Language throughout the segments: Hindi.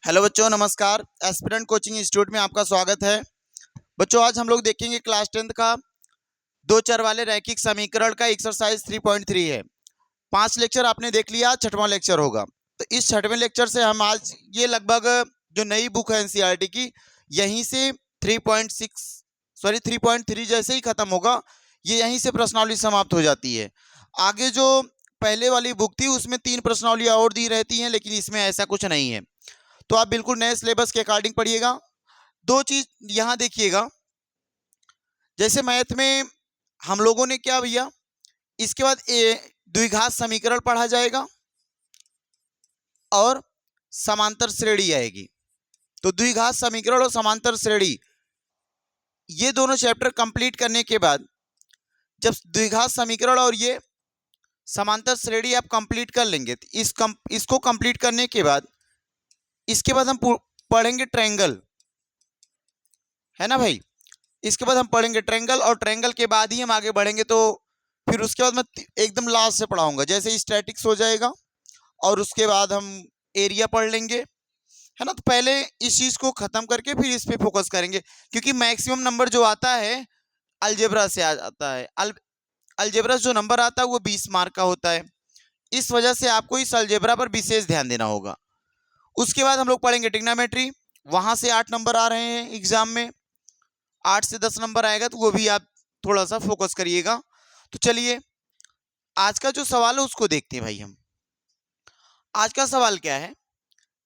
हेलो बच्चों, नमस्कार। एस्पिरेंट कोचिंग इंस्टीट्यूट में आपका स्वागत है। बच्चों, आज हम लोग देखेंगे क्लास 10th का दो चर वाले रैखिक समीकरण का एक्सरसाइज 3.3 है। 5 लेक्चर आपने देख लिया, छठवां लेक्चर होगा। तो इस छठवें लेक्चर से हम आज ये लगभग जो नई बुक है एनसीईआरटी की, यहीं से 3.3 जैसे ही खत्म होगा, ये यहीं से प्रश्नावली समाप्त हो जाती है। आगे जो पहले वाली बुक थी उसमें 3 प्रश्नावलियां और दी रहती हैं, लेकिन इसमें ऐसा कुछ नहीं है। तो आप बिल्कुल नए सिलेबस के अकॉर्डिंग पढ़िएगा। दो चीज यहां देखिएगा, जैसे मैथ में हम लोगों ने क्या भैया, इसके बाद द्विघात समीकरण पढ़ा जाएगा और समांतर श्रेणी आएगी। तो द्विघात समीकरण और समांतर श्रेणी, ये दोनों चैप्टर कंप्लीट करने के बाद, जब द्विघात समीकरण और ये समांतर श्रेणी आप कंप्लीट कर लेंगे, तो इसको कंप्लीट करने के बाद इसके बाद हम पढ़ेंगे ट्रायंगल, है ना भाई। इसके बाद हम पढ़ेंगे ट्रायंगल, और ट्रायंगल के बाद ही हम आगे बढ़ेंगे। तो फिर उसके बाद मैं एकदम लास्ट से पढ़ाऊंगा, जैसे स्टैटिक्स हो जाएगा और उसके बाद हम एरिया पढ़ लेंगे, है ना। तो पहले इस चीज को खत्म करके फिर इस पे फोकस करेंगे, क्योंकि मैक्सिमम नंबर जो आता है अलजेब्रा से आ जाता है। अलजेब्रा जो नंबर आता है वो 20 मार्क का होता है। इस वजह से आपको इस अलजेब्रा पर विशेष ध्यान देना होगा। उसके बाद हम लोग पढ़ेंगे ट्रिग्नोमेट्री, वहां से 8 नंबर आ रहे हैं एग्जाम में, 8 से 10 नंबर आएगा, तो वो भी आप थोड़ा सा फोकस करिएगा। तो चलिए आज का जो सवाल है उसको देखते हैं भाई। हम आज का सवाल क्या है,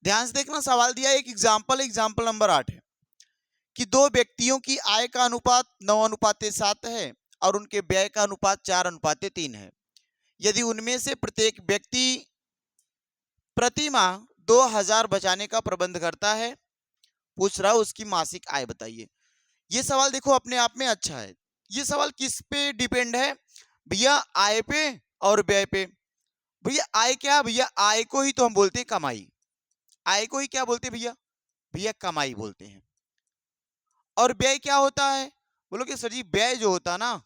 ध्यान से देखना। सवाल दिया एक एग्जाम्पल नंबर 8 है कि दो व्यक्तियों की आय का अनुपात 9:7 है और उनके व्यय का अनुपात 4:3 है। यदि उनमें से प्रत्येक व्यक्ति प्रति माह 2000 बचाने का प्रबंध करता है, पूछ रहा उसकी मासिक आय बताइए। ये सवाल देखो अपने आप में अच्छा है। ये सवाल किस पे डिपेंड है भैया? आय पे और व्यय पे। भैया आय क्या? भैया आय को ही तो हम बोलते हैं कमाई। आय को ही क्या बोलते हैं भैया? भैया कमाई बोलते हैं। और व्यय क्या होता है? बोलोगे सर जी व्यय जो होता है ना,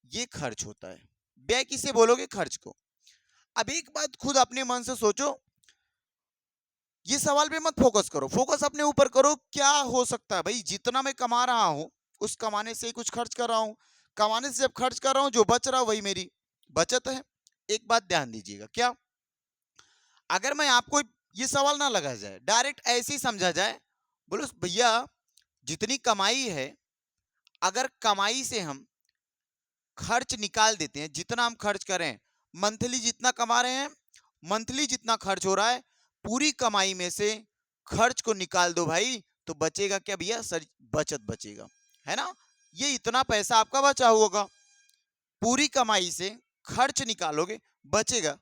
ये खर्च होता है। व्यय किसे बोलोगे? खर्च को। अब एक बात खुद अपने मन से सोचो, ये सवाल पे मत फोकस करो, फोकस अपने ऊपर करो। क्या हो सकता है भाई? जितना मैं कमा रहा हूं उस कमाने से ही कुछ खर्च कर रहा हूं, कमाने से जब खर्च कर रहा हूं, जो बच रहा वही मेरी बचत है। एक बात ध्यान दीजिएगा, क्या अगर मैं आपको ये सवाल ना लगा जाए, डायरेक्ट ऐसे ही समझा जाए, बोलो भैया जितनी कमाई है, अगर कमाई से हम खर्च निकाल देते हैं, जितना हम खर्च करें, मंथली जितना कमा रहे हैं, मंथली जितना खर्च हो रहा है, पूरी कमाई में से खर्च को निकाल दो भाई, तो बचेगा क्या भैया? सर बचत बचेगा, है ना। ये इतना पैसा आपका बचा होगा, पूरी कमाई से खर्च निकालोगे, बचेगा,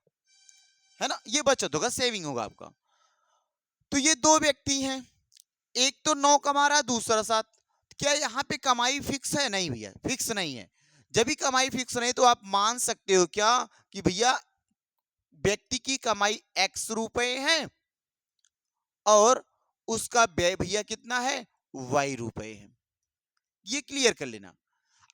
है ना। ये बचत होगा, सेविंग होगा आपका। तो ये दो व्यक्ति हैं, एक तो 9 कमा रहा है, दूसरा 7। क्या यहाँ पे कमाई फिक्स है? नहीं भैया, फिक्स नहीं है। जब भी कमाई फिक्स नहीं तो आप मान सकते हो क्या कि भैया व्यक्ति की कमाई x रुपए है और उसका व्यय भैया कितना है? y रुपए है। ये क्लियर कर लेना।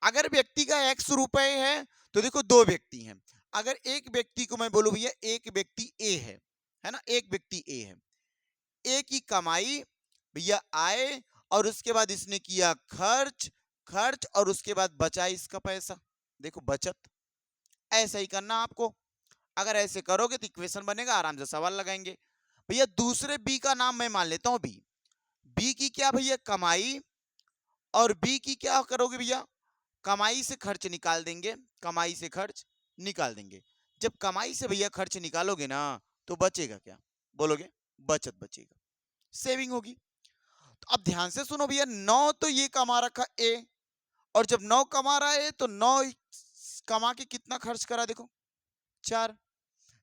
अगर व्यक्ति का x रुपए है तो देखो दो व्यक्ति हैं। अगर एक व्यक्ति को मैं बोलूं भैया एक व्यक्ति A है ना, एक व्यक्ति A है, A की कमाई भैया आए, और उसके बाद इसने किया खर्च, खर्च और उसके बाद बचा इसका पैसा, देखो बचत। ऐसा ही करना आपको। अगर ऐसे करोगे तो इक्वेशन बनेगा, आराम से सवाल लगाएंगे। भैया दूसरे बी का नाम मैं मान लेता हूं बी। बी की क्या भैया? कमाई। और बी की क्या करोगे भैया? कमाई से खर्च निकाल देंगे, कमाई से खर्च निकाल देंगे। जब कमाई से भैया खर्च निकालोगे ना, तो बचेगा क्या? बोलोगे बचत बचेगा, सेविंग होगी। तो अब ध्यान से सुनो भैया, 9 तो ये कमा रखा ए, और जब 9 कमा रहा है तो 9 कमा के कितना खर्च करा? देखो 4।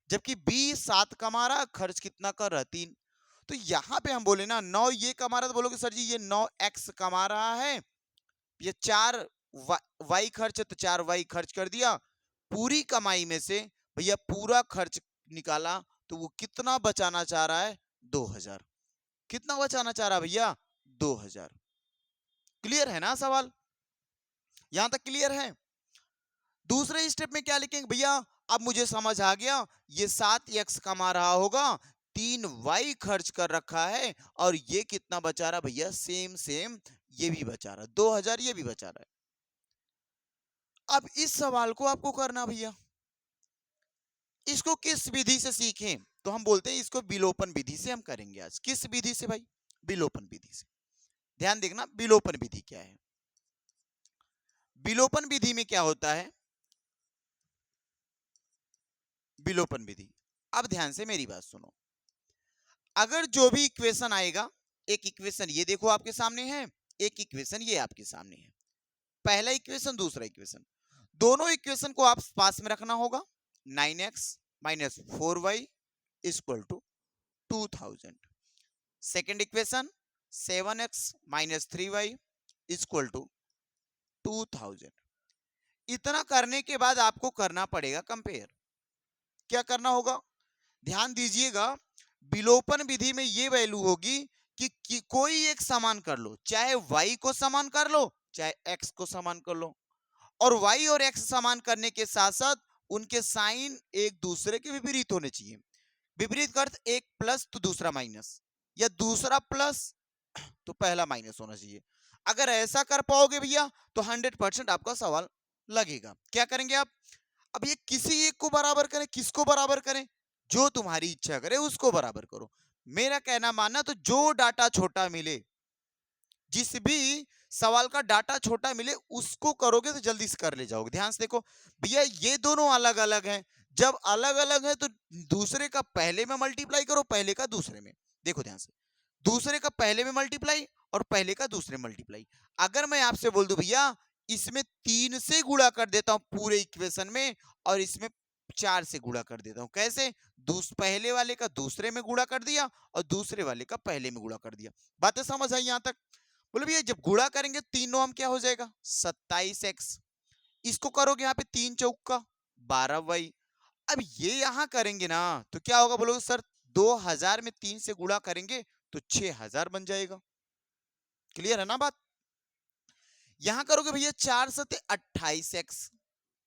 जबकि बी 7 कमा रहा, खर्च कितना कर रहा? 3। तो यहां पे हम बोले ना 9 ये कमा रहा, तो बोलोगे सर जी ये 9x कमा रहा है, ये 4 वाई खर्च है तो 4 वाई खर्च कर दिया। पूरी कमाई में से भैया पूरा खर्च निकाला, तो वो कितना बचाना चाह रहा है? 2000। कितना बचाना चाह रहा है भैया? 2000। क्लियर है ना सवाल? यहां तक क्लियर है? दूसरे स्टेप में क्या लिखेंगे भैया? अब मुझे समझ आ गया, ये 7x कमा रहा होगा, 3y खर्च कर रखा है और ये कितना बचा रहा भैया, सेम सेम ये भी बचा रहा, 2000 ये भी बचा रहा है। अब इस सवाल को आपको करना भैया, इसको किस विधि से सीखें, तो हम बोलते हैं इसको विलोपन विधि से हम करेंगे आज। किस विधि से भाई, विलोपन विधि से। ध्यान देखना विलोपन विधि क्या है। विलोपन विधि में क्या होता है, विलोपन विधि, अब ध्यान से मेरी बात सुनो। अगर जो भी इक्वेशन आएगा, एक इक्वेशन ये देखो आपके सामने है, एक इक्वेशन ये आपके सामने है, पहला इक्वेशन दूसरा इक्वेशन, दोनों इक्वेशन को आप पास में रखना होगा। 9x minus 4y equal to 2000। Second equation 7x minus 3y equal to 2000। इतना करने के बाद आपको करना पड़ेगा कंपेयर। क्या करना होगा, ध्यान दीजिएगा, विलोपन विधि में ये वैल्यू होगी कि कोई एक समान कर लो, चाहे y को समान कर लो चाहे x को समान कर लो, और y और x समान करने के साथ साथ उनके साइन एक दूसरे के विपरीत होने चाहिए। विपरीत का अर्थ एक प्लस तो दूसरा माइनस, या दूसरा प्लस तो पहला माइनस होना चाहिए। अगर ऐसा कर पाओगे भैया तो 100% आपका सवाल लगेगा। क्या करेंगे आप, अब ये किसी एक को बराबर करें, किसको बराबर करें, जो तुम्हारी इच्छा करे उसको बराबर करो। मेरा कहना मानना, तो जो डाटा छोटा मिले, जिस भी सवाल का डाटा छोटा मिले उसको करोगे तो जल्दी से कर ले जाओगे। ध्यान से देखो भैया, ये दोनों अलग अलग हैं, जब अलग अलग है तो दूसरे का पहले में मल्टीप्लाई करो, पहले का दूसरे में। देखो ध्यान से, दूसरे का पहले में मल्टीप्लाई और पहले का दूसरे मल्टीप्लाई। अगर मैं आपसे बोल दूं भैया इसमें 3 से गुणा कर देता हूं पूरे इक्वेशन में, और इसमें 4 से गुणा कर देता हूं, कैसे, पहले वाले का दूसरे में गुणा कर दिया और दूसरे वाले का पहले में गुणा कर दिया। बातें समझ आई यहां तक। बोले भैया जब गुणा करेंगे तीनों हम क्या हो जाएगा 27x, इसको करोगे यहाँ पे 3 चौका 12y। अब ये यहां करेंगे ना तो क्या होगा, बोलोगे सर 2000 में 3 से गुणा करेंगे तो 6000 बन जाएगा। क्लियर है ना बात। यहां करोगे भैया 4 सते 28x,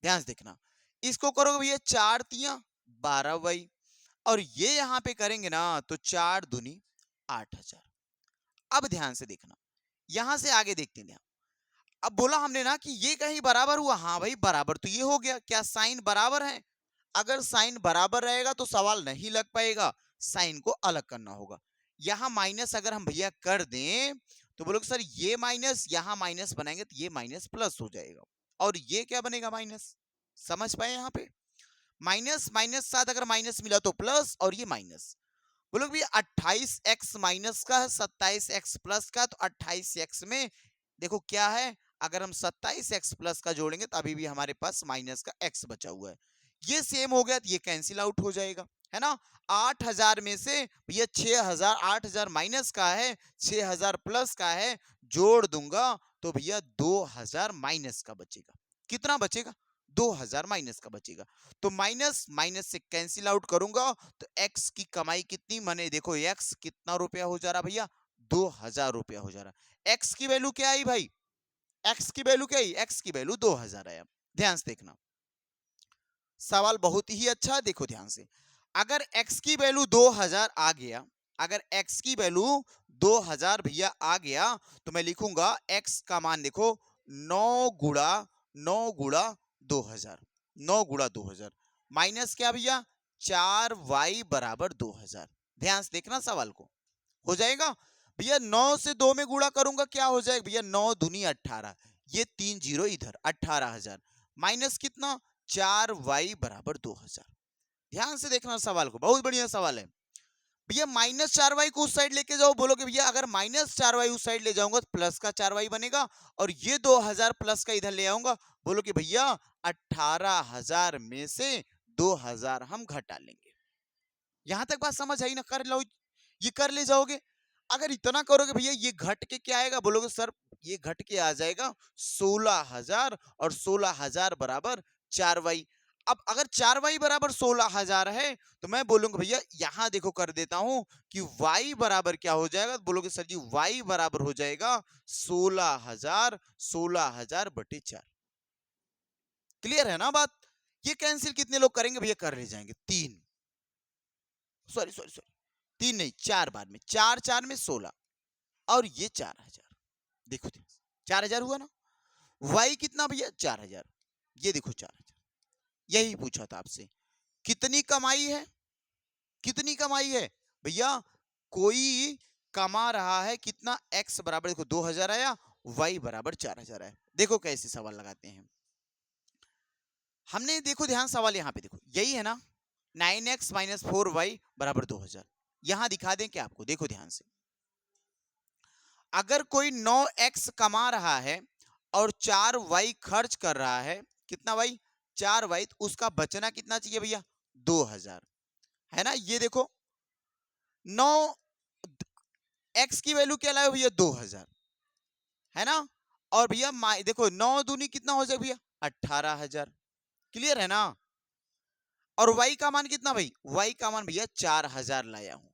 ध्यान से देखना, इसको करोगे भैया 4 तिया 12y, और ये यहां पे करेंगे ना तो 4 दूनी 8000। अब ध्यान से देखना, यहां से आगे देखते हैं। अब बोला हमने ना कि ये कहीं बराबर हुआ, हाँ भाई बराबर तो ये हो गया, क्या साइन बराबर है, अगर साइन बराबर रहेगा तो सवाल नहीं लग पाएगा, साइन को अलग करना होगा। यहां माइनस अगर हम भैया कर दें तो बोलोगे सर ये माइनस यहां माइनस बनाएंगे तो ये माइनस प्लस हो जाएगा, और ये क्या बनेगा माइनस। समझ पाए यहां पे, माइनस माइनस साथ अगर माइनस मिला तो प्लस, और ये माइनस। बोलो भैया 28x माइनस का है 27x प्लस का, तो 28x में देखो क्या है, अगर हम 27x प्लस का जोड़ेंगे तो अभी भी हमारे पास माइनस का x बचा हुआ है, ये सेम हो गया तो ये कैंसिल आउट हो जाएगा, है ना। 8000 में से भैया 6000, 8000 माइनस का है 6000 प्लस का है, जोड़ दूंगा तो भैया 2000 माइनस का बचेगा। कितना बचेगा, 2000 माइनस का बचेगा। तो माइनस माइनस से कैंसिल आउट करूंगा तो x की कमाई कितनी, माने देखो x कितना रुपया हो जा रहा भैया, 2000 रुपया हो जा रहा। x की वैल्यू क्या आई भाई, x की वैल्यू क्या आई, x की वैल्यू 2000 आया। ध्यान से देखना, सवाल बहुत ही अच्छा, देखो ध्यान से, अगर x की वैल्यू 2000 आ गया, अगर x की वैल्यू 2000 भैया आ गया तो मैं लिखूंगा x का मान देखो 9 गुणा 2000, 9 गुणा 2000 माइनस क्या भैया 4y बराबर 2000। ध्यान से देखना सवाल को, हो जाएगा भैया 9 से 2 में गुणा करूंगा क्या हो जाएगा भैया 9 दूनी 18, ये 3 जीरो इधर 18000 माइनस कितना 4y बराबर 2000। ध्यान से देखना सवाल को, बहुत बढ़िया सवाल है भैया। माइनस 4y को उस साइड लेके जाओ, बोलोगे भैया अगर माइनस 4y उस साइड ले जाऊंगा तो प्लस का 4y बनेगा, और ये 2000 प्लस का इधर ले आऊंगा, बोलोगे भैया 18000 में से 2000 हम घटा लेंगे। यहां तक बात समझ आई ना, कर लो, ये कर ले जाओगे। अगर इतना करोगे भैया ये घट के क्या आएगा, बोलोगे सर ये घट के आ जाएगा 16000, और 16000 बराबर 4y। अब अगर 4y बराबर 16000 है तो मैं बोलूंगा भैया यहां देखो कर देता हूं कि y बराबर क्या हो जाएगा, बोलोगे सर जी y बराबर हो जाएगा 16000, 16000 बटे 4। क्लियर है ना बात। ये कैंसिल कितने लोग करेंगे भैया, कर ले जाएंगे 3, सॉरी सॉरी सॉरी 3 नहीं 4 बार में, 4 4 में 16 और ये 4000। देखो 4000 हुआ ना। y कितना भैया 4000, ये देखो 4000। यही पूछा था आपसे, कितनी कमाई है, कितनी कमाई है भैया। कोई कमा रहा है कितना, x बराबर देखो 2000 आया, y बराबर 4000 आया। देखो कैसे सवाल लगाते हैं हमने, देखो ध्यान सवाल यहाँ पे देखो, यही है ना 9x माइनस 4y बराबर 2000। यहां दिखा दें क्या आपको, देखो ध्यान से, अगर कोई 9x कमा रहा है और 4y खर्च कर रहा है, कितना y 4y, तो उसका बचना कितना चाहिए भैया 2000, है ना। ये देखो 9x की वैल्यू क्या लाए भैया 2000, है ना। और भैया देखो 9 दूनी कितना हो जाए भैया 18000, क्लियर है ना। और y का मान कितना भाई, y का मान भैया 4000 लाया हूं,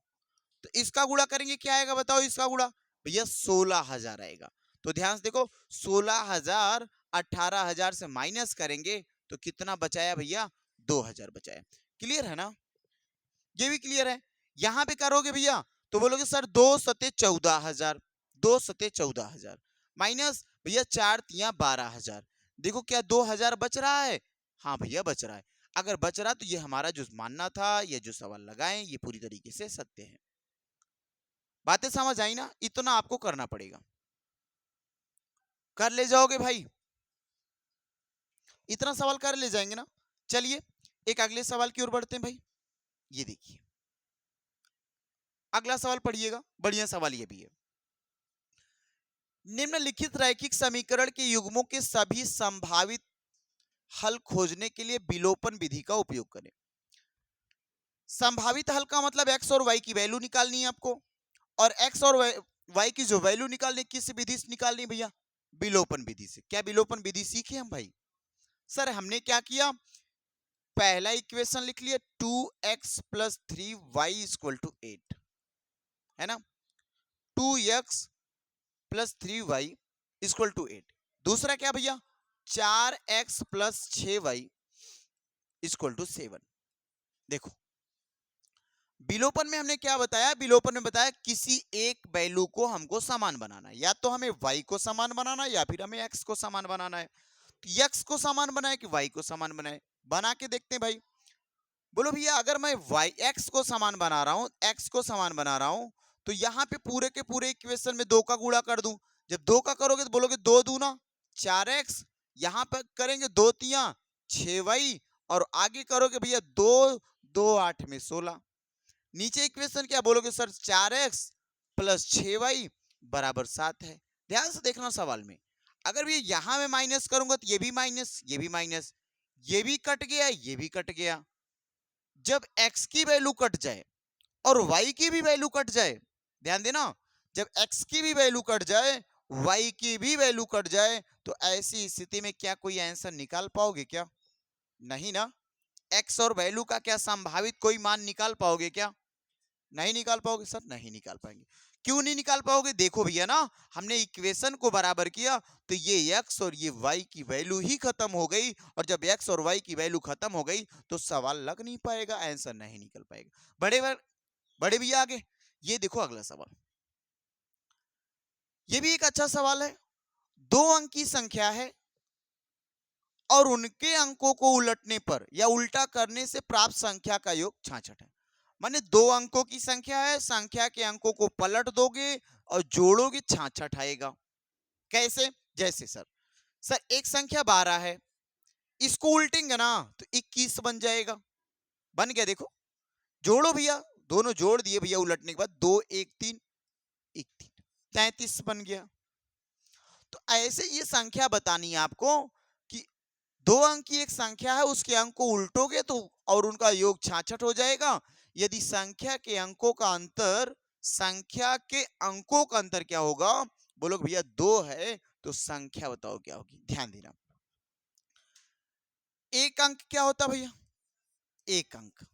तो इसका गुणा करेंगे क्या आएगा बताओ, इसका गुणा भैया 16000 आएगा। तो ध्यान से देखो 16000 18000 से माइनस करेंगे तो कितना बचाया भैया 2000 बचाया। क्लियर है ना, ये भी क्लियर है। यहां पे करोगे भैया तो बोलोगे सर 2 सते 14000, 2 सते 14000 माइनस भैया 4 तिया 12000। देखो क्या 2000 बच रहा है, हाँ भैया बच रहा है। अगर बच रहा तो ये हमारा जो मानना था, ये जो सवाल लगाए ये पूरी तरीके से सत्य है। बातें समझ आई ना, इतना आपको करना पड़ेगा, कर ले जाओगे भाई, इतना सवाल कर ले जाएंगे ना। चलिए एक अगले सवाल की ओर बढ़ते हैं भाई। ये देखिए अगला सवाल पढ़िएगा, बढ़िया सवाल ये भी है। निम्नलिखित रैखिक समीकरण के युग्मों के सभी संभावित हल खोजने के लिए विलोपन विधि का उपयोग करें। संभावित हल का मतलब x और y की वैल्यू निकालनी है आपको, और x और y की जो वैल्यू निकालनी, किस विधि से निकालनी भैया, विलोपन विधि से। क्या विलोपन विधि सीखे हम भाई, सर हमने क्या किया, पहला इक्वेशन लिख लिया 2x plus 3y equal to 8, है ना, 2x plus 3y equal to 8। दूसरा क्या भैया 4x plus 6y equal to 7। देखो विलोपन में हमने क्या बताया, विलोपन में बताया किसी एक वैल्यू को हमको समान बनाना है, या तो हमें y को समान बनाना है या फिर हमें x को समान बनाना है। तो x को समान बनाए कि y को समान बनाए, बना के देखते हैं भाई। बोलो भैया अगर मैं x को समान बना रहा हूं, x को समान बना रहा हूं, तो यहां पे पूरे के पूरे इक्वेशन में 2 का गुणा कर दूं। जब 2 का करोगे तो बोलोगे 2 दूना 4x, यहां पर करेंगे 2 तिया 6y, और आगे करोगे भैया 2 2 8 में 16। नीचे इक्वेशन क्या बोलोगे सर 4x प्लस 6y बराबर 7 है। ध्यान से देखना सवाल में, अगर भी यहां में माइनस करूंगा तो ये भी माइनस, ये भी माइनस, ये भी कट गया, ये भी कट गया। जब x की वैल्यू कट जाए और y की भी वैल्यू कट जाए, ध्यान देना, जब x की भी वैल्यू कट जाए y की भी वैल्यू कट जाए, तो ऐसी स्थिति में क्या कोई आंसर निकाल पाओगे क्या, नहीं ना। x और वैल्यू का क्या संभावित कोई मान निकाल पाओगे क्या, नहीं निकाल पाओगे सर, नहीं निकाल पाएंगे। क्यों नहीं निकाल पाओगे, देखो भैया ना हमने इक्वेशन को बराबर किया तो ये x और ये y की वैल्यू ही खत्म हो गई, और जब x और y की वैल्यू खत्म हो गई तो सवाल लग नहीं पाएगा, आंसर नहीं निकल पाएगा। बड़े भैया आगे ये देखो अगला सवाल, ये भी एक अच्छा सवाल है। 2 अंक की संख्या है और उनके अंकों को उलटने पर या उल्टा करने से प्राप्त संख्या का योग 66 है। माने 2 अंकों की संख्या है, संख्या के अंकों को पलट दोगे और जोड़ोगे 66 आएगा। कैसे, जैसे सर सर एक संख्या 12 है, इसको उल्टेंगे ना तो 21 बन जाएगा, बन गया। देखो जोड़ो भैया, दोनों जोड़ दिए भैया उलटने के बाद, 2 1 3 1 3 33 बन गया। तो ऐसे ये संख्या बतानी है आपको कि 2 अंक की एक संख्या है, उसके अंक को उल्टोगे तो और उनका योग 66 हो जाएगा। यदि संख्या के अंकों का अंतर, संख्या के अंकों का अंतर क्या होगा, बोलो भैया 2 है तो संख्या बताओ क्या होगी। ध्यान देना, एक अंक क्या होता भैया, एक अंक,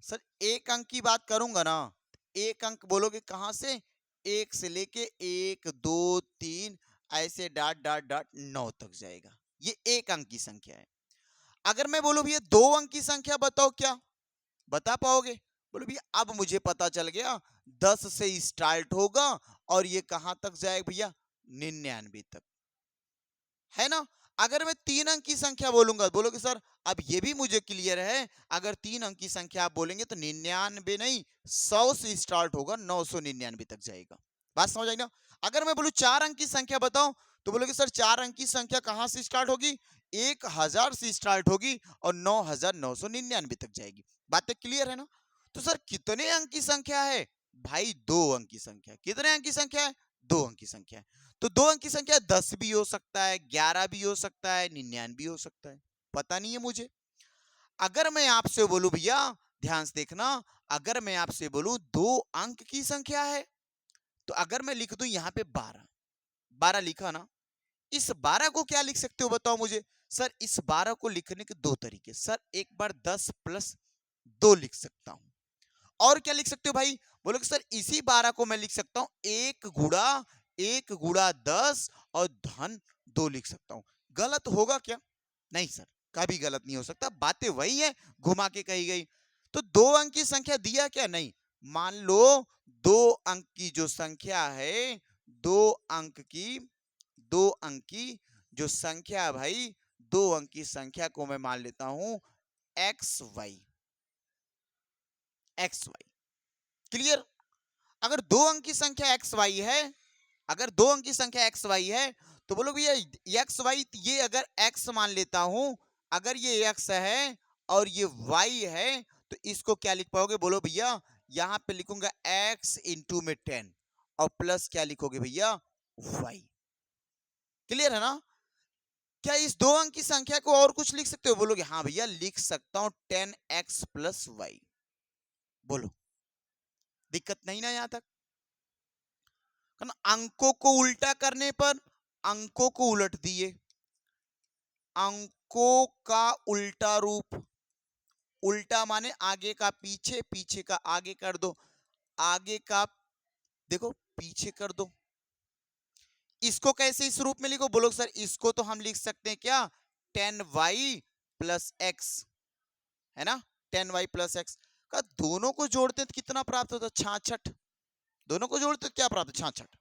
सर एक अंक की बात करूंगा ना, एक अंक बोलोगे कहां से, 1 से लेके 1 2 3 ऐसे डॉट डॉट डॉट 9 तक जाएगा, ये एक अंक की संख्या है। अगर मैं बोलूं भैया 2 अंक की संख्या बताओ क्या, बता पाओगे, बोले भैया अब मुझे पता चल गया 10 से स्टार्ट होगा और ये कहां तक जाएगा भैया 99 तक, है ना। अगर मैं 3 अंक की संख्या बोलूंगा, बोलोगे सर अब ये भी मुझे क्लियर है, अगर 3 अंक की संख्या आप बोलेंगे तो 99 नहीं 100 से स्टार्ट होगा 999 तक जाएगा। बात समझ आई ना। अगर मैं बोलूं 4 अंक की संख्या बताओ तो बोलोगे सर 4 अंक की संख्या कहां से स्टार्ट होगी, 1000 से स्टार्ट होगी और 9999 तक जाएगी। बातें क्लियर है ना। तो सर कितने अंक की संख्या है भाई, 2 अंक की संख्या। कितने अंक की संख्या है, 2 अंक की संख्या है। तो 2 अंक की संख्या 10 भी हो सकता है, 11 भी हो सकता है, 99 भी हो सकता है, पता नहीं है मुझे। अगर मैं आपसे बोलूं भैया ध्यान से देखना, अगर मैं आपसे बोलूं 2 अंक की संख्या है, तो अगर मैं लिख दूं यहां पे 12, 12 लिखा ना, इस 12 को क्या लिख सकते हो बताओ मुझे। सर इस 12 को लिखने के 2 तरीके, सर एक बार 10 प्लस 2 लिख सकता हूं, और क्या लिख सकते हो भाई, बोलो कि सर इसी 12 को मैं लिख सकता हूं 1 गुड़ा 10 और धन 2 लिख सकता हूं। गलत होगा क्या, नहीं सर कभी गलत नहीं हो सकता, बातें वही है घुमा के कही गई। तो 2 अंक की संख्या दिया क्या, नहीं। मान लो 2 अंक की जो संख्या है, 2 अंक की 2 अंक की जो संख्या है भाई, 2 अंक की संख्या को मैं मान लेता हूं x y, x y. Clear. अगर 2 अंक की संख्या एक्स वाई है, अगर 2 अंक की संख्या एक्स वाई है, तो बोलो भैया एक्स वाई, ये अगर एक्स मान लेता हूं, अगर ये एक्स है और ये वाई है, तो इसको क्या लिख पाओगे, बोलो भैया यहां पे लिखूंगा एक्स इंटू में 10 और प्लस क्या लिखोगे भैया वाई। क्लियर है ना। क्या इस 2 अंक की संख्या को और कुछ लिख सकते हो, बोलोगे हाँ भैया लिख सकता हूं 10x प्लस वाई। बोलो दिक्कत नहीं ना यहां तक। अंकों को उल्टा करने पर अंकों को उलट दिए, अंकों का उल्टा रूप, उल्टा माने आगे का पीछे, पीछे का आगे कर दो, आगे का देखो पीछे कर दो। इसको कैसे इस रूप में लिखो, बोलो सर इसको तो हम लिख सकते हैं क्या 10y प्लस एक्स, है ना। 10y प्लस एक्स का दोनों को जोड़ते हैं तो कितना प्राप्त होता है 66, दोनों को जोड़ते तो क्या प्राप्त 66।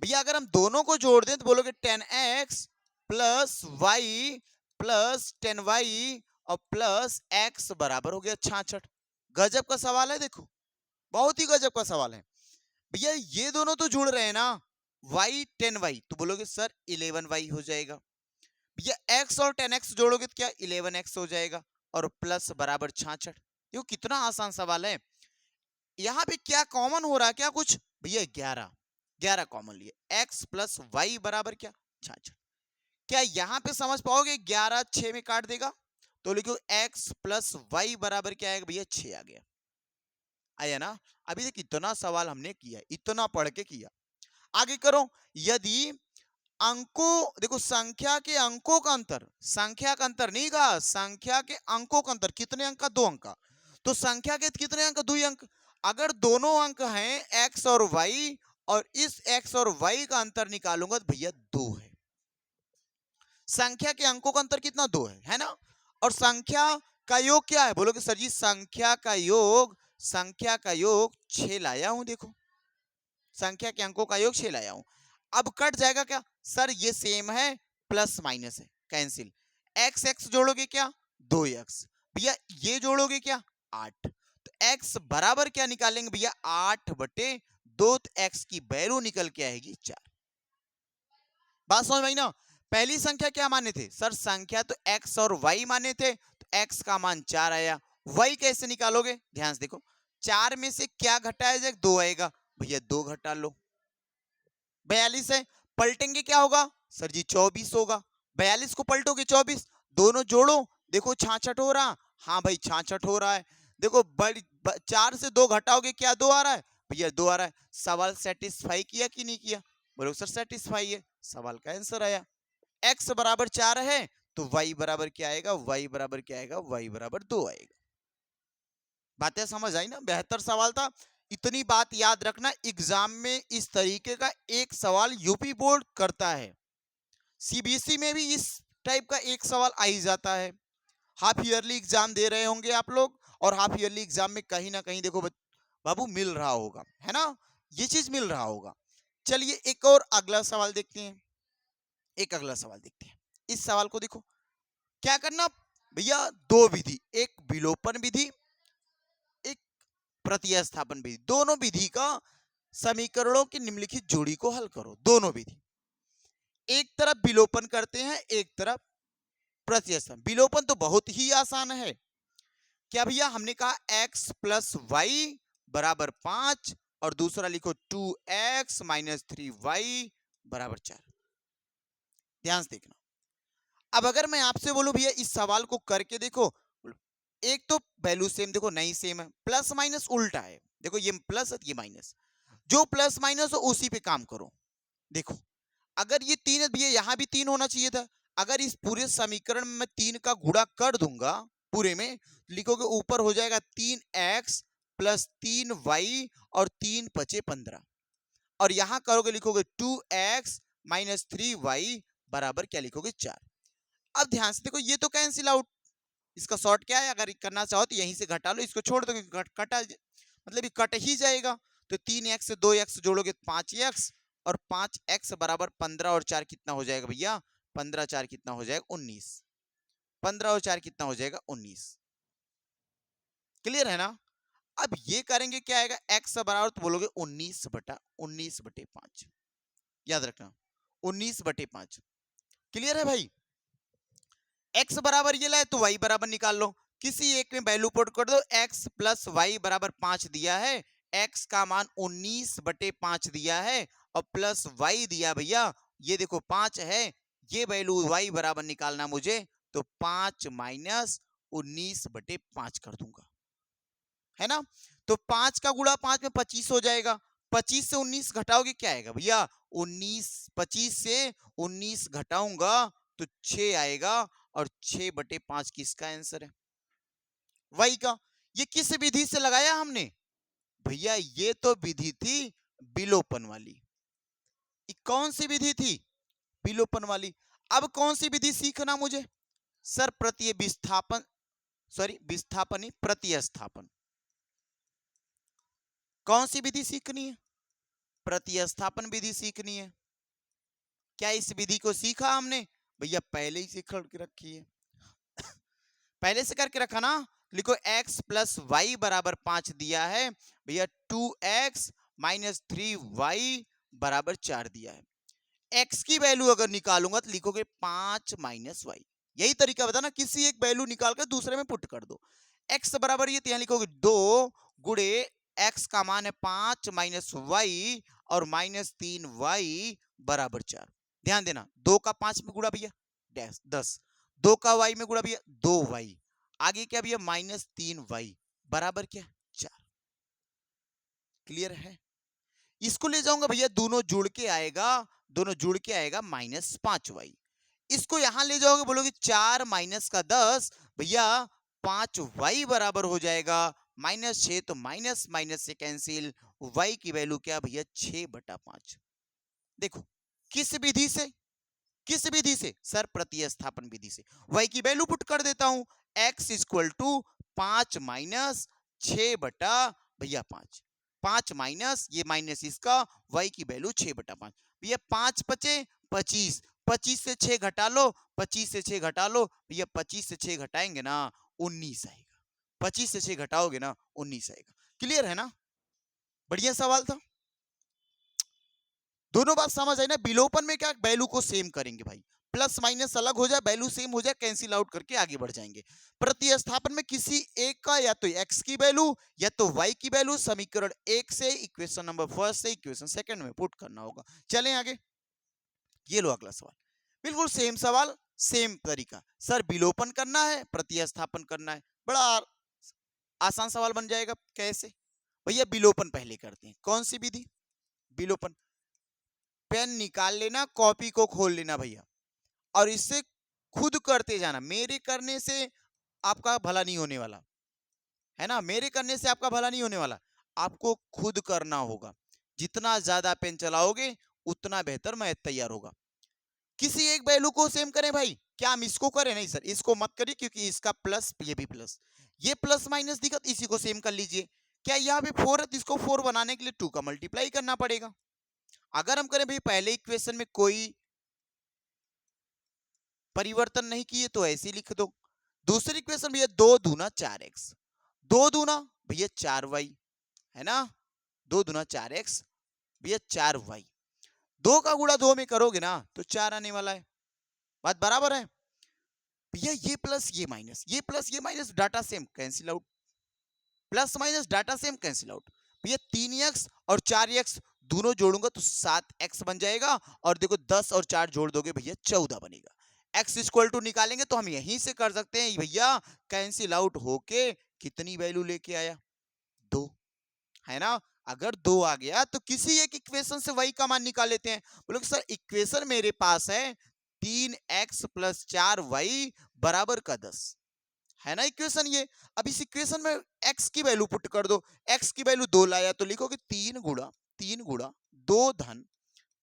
भैया अगर हम दोनों को जोड़ दें तो बोलोगे 10x plus Y plus 10y और प्लस x बराबर हो गया 66। गजब का सवाल है, देखो बहुत ही गजब का सवाल है। भैया ये दोनों तो जुड़ रहे हैं ना, y 10y, तो बोलोगे सर 11y हो जाएगा। भैया x और 10x जोड़ोगे तो क्या 11x हो जाएगा और प्लस बराबर 66। देखो कितना आसान सवाल है। यहां पे क्या कॉमन हो रहा है, क्या कुछ भैया 11, 11 कॉमन लिए, x प्लस वाई बराबर क्या 66। क्या यहां पे समझ पाओगे 11 6 में काट देगा, तो लिखो x प्लस वाई बराबर क्या आएगा भैया 6 आ गया। आया ना। अभी तक इतना सवाल हमने किया, इतना पढ़ के किया। आगे करो, यदि अंकों देखो संख्या के अंकों का अंतर, संख्या का अंतर नहीं कहा, संख्या के अंकों का अंतर, कितने अंक का 2 अंक का, तो संख्या के कितने अंक 2 अंक। अगर दोनों अंक हैं x और y और इस x और y का अंतर निकालूंगा तो भैया 2 है। संख्या के अंकों का अंतर कितना 2 है ना। और संख्या का योग क्या है, बोलोगे सर जी संख्या का योग, संख्या का योग 6 लाया हूं, देखो संख्या के अंकों का योग 6 लाया हूं। अब कट जाएगा क्या, सर ये सेम है प्लस माइनस है कैंसिल, एक्स एक्स जोड़ोगे क्या 2x, भैया ये जोड़ोगे क्या 8, तो x बराबर क्या निकालेंगे भैया 8/2, तो x की वैल्यू निकल के आएगी 4। बात समझ में आई ना। पहली संख्या क्या माने थे, सर संख्या तो x और y माने थे, तो x का मान 4 आया। y कैसे निकालोगे, ध्यान से देखो 4 में से क्या घटाया जाए 2 आएगा, भैया 2 घटा लो। 42 है, पलटेंगे क्या होगा सर जी 24 होगा, 42 को पलटोगे 24, दोनों जोड़ो देखो 66 हो रहा, हाँ भाई 66 हो रहा है। देखो बड़ी 4 से 2 घटाओगे क्या 2 आ रहा है, भैया 2 आ रहा है। सवाल सेटिस्फाई किया कि नहीं किया, बोलो सर सेटिस्फाई है, सवाल का आंसर आया। x बराबर 4 है तो y बराबर क्या आएगा, y बराबर क्या आएगा, y बराबर 2 आएगा। बातें समझ आई ना, बेहतर सवाल था। इतनी बात याद रखना, एग्जाम में इस तरीके का एक सवाल यूपी बोर्ड करता है, सीबीएसई में भी इस टाइप का एक सवाल आ ही जाता है। हाफ ईयरली एग्जाम दे रहे होंगे आप लोग और हाफ ईयरली एग्जाम में कहीं ना कहीं देखो बाबू मिल रहा होगा, है ना, ये चीज मिल रहा होगा। चलिए एक और अगला सवाल देखते हैं, एक अगला सवाल देखते हैं। इस सवाल को देखो, क्या करना भैया, दो विधि, एक विलोपन विधि, एक प्रतिस्थापन विधि, दोनों विधि का समीकरणों की निम्नलिखित जोड़ी को हल करो। दोनों विधि, एक तरफ विलोपन करते हैं, एक तरफ प्रतिस्थापन। विलोपन तो बहुत ही आसान है, क्या भैया, हमने कहा x प्लस वाई बराबर 5 और दूसरा लिखो 2x माइनस 3y बराबर 4। ध्यान से देखना। अब अगर मैं आपसे बोलूं भैया इस सवाल को करके देखो, एक तो वैल्यू सेम देखो नहीं सेम है, प्लस माइनस उल्टा है, देखो ये प्लस ये माइनस, जो प्लस माइनस हो उसी पे काम करो। देखो अगर ये 3 है भैया, यहां भी 3 होना चाहिए था। अगर इस पूरे समीकरण में मैं 3 का गुणा कर दूंगा पूरे में, लिखोगे ऊपर हो जाएगा 3x प्लस 3y और 3 पचे 15, और यहां करोगे लिखोगे 2x माइनस 3y बराबर क्या लिखोगे 4। अब ध्यान से देखो, ये तो कैंसिल आउट, इसका शॉर्ट क्या है, अगर करना चाहो तो यहीं से घटा लो, इसको छोड़ दो, कटा मतलब ये कट ही जाएगा। तो 3x से 2x जोड़ोगे 5x, और 5x बराबर 15 और 4 कितना हो जाएगा भैया, 15 4 कितना हो जाएगा 19, 15 और 4 कितना हो जाएगा 19। क्लियर है ना। अब ये करेंगे क्या आएगा, x बराबर तो बोलोगे 19/5, याद रखना 19/5। क्लियर है भाई। x बराबर ये लाए तो y बराबर निकाल लो, किसी एक में वैल्यू पुट कर दो। x प्लस वाई बराबर 5 दिया है, x का मान 19/5 दिया है, और प्लस y दिया भैया, ये देखो 5 है, ये वैल्यू y बराबर निकालना मुझे, तो 5 माइनस 19/5 कर दूंगा, है ना। तो 5 का गुणा 5 में 25 हो जाएगा, 25 से 19 घटाओगे क्या आएगा भैया 19, 25 से 19 घटाऊंगा तो 6 आएगा, और 6/5 किसका आंसर है, वाई का। ये किस विधि से लगाया हमने भैया, ये तो विधि थी विलोपन वाली। ये कौन सी विधि थी, विलोपन वाली। अब कौन सी विधि सीखना मुझे, सर विस्थापन, सॉरी विस्थापन ही प्रतिस्थापन। कौन सी विधि सीखनी है, प्रतिस्थापन विधि सीखनी है। क्या इस विधि को सीखा हमने भैया, पहले ही सीख के रखी है पहले से करके रखा ना। लिखो x प्लस वाई बराबर 5 दिया है भैया, 2x माइनस 3y बराबर 4 दिया है। x की वैल्यू अगर निकालूंगा तो लिखोगे 5 माइनस वाई, यही तरीका बता ना, किसी एक वैल्यू निकाल कर दूसरे में पुट कर दो। x बराबर ये यहां लिखोगे 2 गुड़े x का मान है 5 माइनस वाई और माइनस 3y बराबर 4। ध्यान देना, 2 का 5 में गुड़ा भैया 10, 2 का y में गुड़ा भैया 2y, आगे क्या भैया -3y बराबर क्या 4। क्लियर है। इसको ले जाऊंगा भैया, दोनों जुड़ के आएगा, दोनों जुड़ के आएगा -5y। इसको यहां ले जाओगे, बोलोगे 4 माइनस का 10 भैया 5y बराबर हो जाएगा -6, तो माइनस माइनस से कैंसिल, y की वैल्यू क्या भैया 6/5। देखो किस विधि से, किस विधि से सर, प्रतिस्थापन विधि से। y की वैल्यू पुट कर देता हूं, x इक्वल टू 5 माइनस 6 भैया 5, 5 माइनस ये माइनस इसका, y की वैल्यू 6/5 भैया, 5 पचे 25, 25 से 6 घटा लो, 25 से 6 घटा लो भैया, 25 से 6 घटाएंगे ना 19 आएगा, 25 से 6 घटाओगे ना 19 आएगा। क्लियर है ना, बढ़िया सवाल था। दोनों बात समझ आई ना। विलोपन में क्या वैल्यू को सेम करेंगे भाई, प्लस माइनस अलग हो जाए, वैल्यू सेम हो जाए, कैंसिल आउट करके आगे बढ़ जाएंगे। प्रतिस्थापन में किसी एक का या तो x की वैल्यू या तो y की वैल्यू समीकरण 1 से इक्वेशन नंबर फर्स्ट से इक्वेशन सेकंड में पुट करना होगा। चलें आगे, ये लो अगला सवाल, बिल्कुल सेम सवाल, सेम तरीका। सर विलोपन करना है, प्रतिस्थापन करना है, बड़ा आसान सवाल बन जाएगा। कैसे भैया, विलोपन पहले करते हैं। कौन सी विधि, विलोपन। पेन निकाल लेना, कॉपी को खोल लेना भैया, और इससे खुद करते जाना। मेरे करने से आपका भला नहीं होने वाला, है ना, मेरे करने से आपका भला नहीं होने वाला, आपको खुद करना होगा। जितना ज्यादा पेन चलाओगे उतना बेहतर मैथ तैयार होगा। किसी एक वैल्यू को सेम करें भाई, क्या हम इसको करें? नहीं सर, इसको मत करिए क्योंकि इसका प्लस, ये भी प्लस, ये प्लस माइनस दिखा, इसी को सेम कर लीजिए। क्या यहाँ पे 4 है तो इसको 4 बनाने के लिए 2 का मल्टीप्लाई करना पड़ेगा। अगर हम करें भाई पहले इक्वेशन में कोई परिवर्तन नहीं किए तो ऐसे ही लिख दो। दूसरी इक्वेशन भैया 2 दूना 4x, 2 दूना भैया 4y, है ना, 2 दूना 4x भैया 4y, 2 का गुणा 2 में करोगे ना तो 4 आने वाला है। बात बराबर है भैया। ये प्लस ये माइनस, ये प्लस ये minus, data same, cancel out, plus minus data same, cancel out. भैया 3x और 4x दोनों जोड़ूंगा तो 7x बन जाएगा, और देखो 10 और 4 जोड़ दोगे भैया 14 बनेगा। x इक्वल टू निकालेंगे तो हम यहीं से कर सकते हैं भैया, कैंसिल आउट होके कितनी वैल्यू लेके आया? 2, है ना। अगर 2 आ गया तो किसी एक इक्वेशन से y का मान निकाल लेते हैं। बोलो सर इक्वेशन मेरे पास है 3x प्लस 4y बराबर का 10, है ना इक्वेशन ये। अब इस इक्वेशन में x की वैल्यू पुट कर दो, x की वैल्यू 2 लाया तो लिखोगे 3 गुणा 2 धन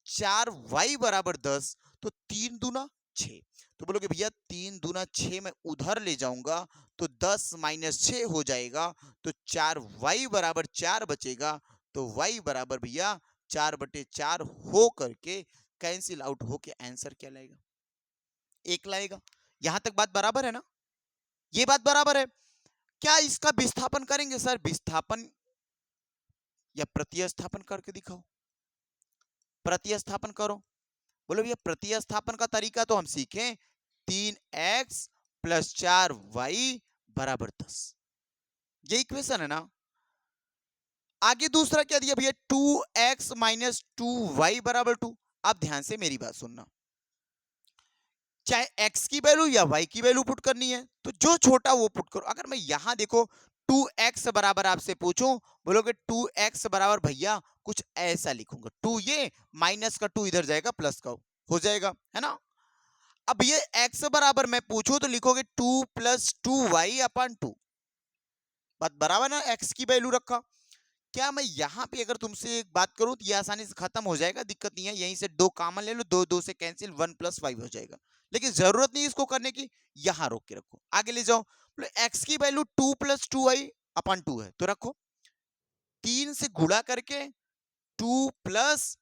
4y बराबर 10, तो 3 दूना 6। तो बोलोगे भैया 3 दूना 6 मैं उधर ले जाऊंगा तो 10 माइनस 6 हो जाएगा, तो 4y बराबर 4 बचेगा। तो y बराबर भैया 4/4 हो करके कैंसिल आउट होके आंसर क्या लाएगा? 1 लाएगा। यहां तक बात बराबर है ना? ये बात बराबर है। क्या इसका विस्थापन करेंगे सर? विस्थापन या प्रतिस्थापन करके दिखाओ। प्रतिस्थापन करो। बोलो भैया प्रतिस्थापन का तरीका तो हम सीखें, 3x प्लस 4y बराबर 10, ये इक्वेशन है ना। आगे दूसरा क्या दिया भैया? 2x माइनस 2y बराबर 2। अब ध्यान से मेरी बात सुनना, चाहे x की वैल्यू या y की वैल्यू पुट करनी है तो जो छोटा वो पुट करो। अगर मैं यहां देखो 2x बराबर आपसे पूछूं, बोलोगे 2x बराबर भैया कुछ ऐसा लिखूंगा, 2 ये माइनस का 2 इधर जाएगा, प्लस का हो जाएगा, है ना। अब ये x बराबर मैं पूछूं तो लिखोगे 2 प्लस 2y अपन 2। बात बराबर ना, x की वैल्यू रखा। क्या मैं यहां पे अगर तुमसे एक बात करूं तो ये आसानी से खत्म हो जाएगा, दिक्कत नहीं है, यहीं से 2 कॉमन ले लो, 2 2 से कैंसिल, 1 प्लस 5 हो जाएगा। लेकिन जरूरत नहीं इसको करने की, यहां रोक के रखो, आगे ले जाओ। x की वैल्यू 2 प्लस 2y अपन 2 है तो रखो, 3 से गुणा करके 2 प्लस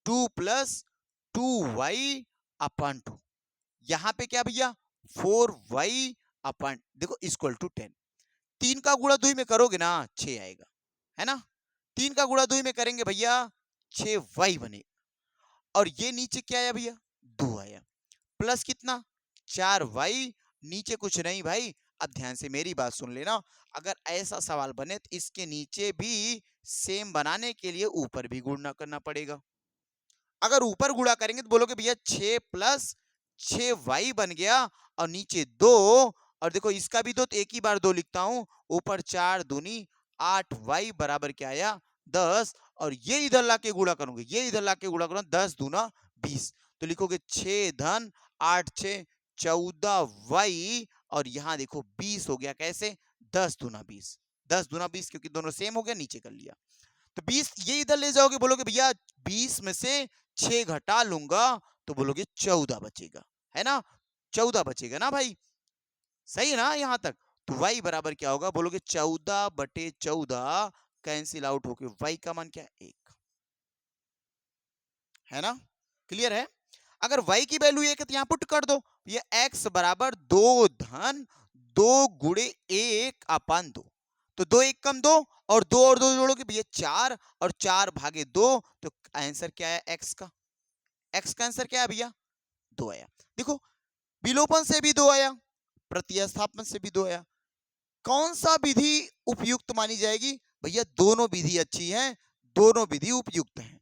2y अपन 2, यहां पे क्या भैया 4y अपन, देखो इक्वल टू 10। 3 का गुणा 2 में करोगे ना 6 आएगा, है ना। 3 का गुणा 2 में करेंगे भैया 6y बनेगा, और ये नीचे क्या आया भैया 2 आया, प्लस कितना 4y, नीचे कुछ नहीं भाई। अब ध्यान से मेरी बात सुन लेना, अगर ऐसा सवाल बने तो इसके नीचे भी सेम बनाने के लिए ऊपर भी गुणा करना पड़ेगा। अगर ऊपर गुणा करेंगे तो बोलोगे भैया 6 प्लस 6y बन गया, और नीचे 2, और देखो इसका भी 2 तो एक ही बार 2 लिखता हूं, ऊपर 4 दूनी 8y बराबर क्या आया 10, और ये इधर लाके गुणा करूंगे, ये इधर लाके गुणा करूंगा, 10 दूना 20, तो लिखोगे 6 धन 8 6 14y, और यहां देखो 20 हो गया, कैसे 10 दूना 20, 10 दूना 20 क्योंकि दोनों सेम हो गया, नीचे कर लिया, तो 20 ये इधर ले जाओगे, बोलोगे भैया 20 में से 6 घटा लूंगा तो बोलोगे 14 बचेगा, है ना, 14 बचेगा ना भाई, सही है ना यहां तक। तो y बराबर क्या होगा? बोलोगे 14/14, कैंसिल आउट होके y का मान क्या है 1, है ना, क्लियर है। अगर y की वैल्यू 1 है तो यहां पुट कर दो, ये x बराबर 2 धन 2 गुणे 1 अपन 2, तो 2 1 कम 2, और 2 और 2 जोड़ोगे भैया 4, और 4 भागे 2, तो आंसर क्या है x का? x का आंसर क्या है भैया 2 आया। देखो विलोपन से भी 2 आया, प्रतिस्थापन से भी 2 आया, कौन सा विधि उपयुक्त मानी जाएगी? भैया दोनों विधि अच्छी हैं, दोनों विधि उपयुक्त हैं,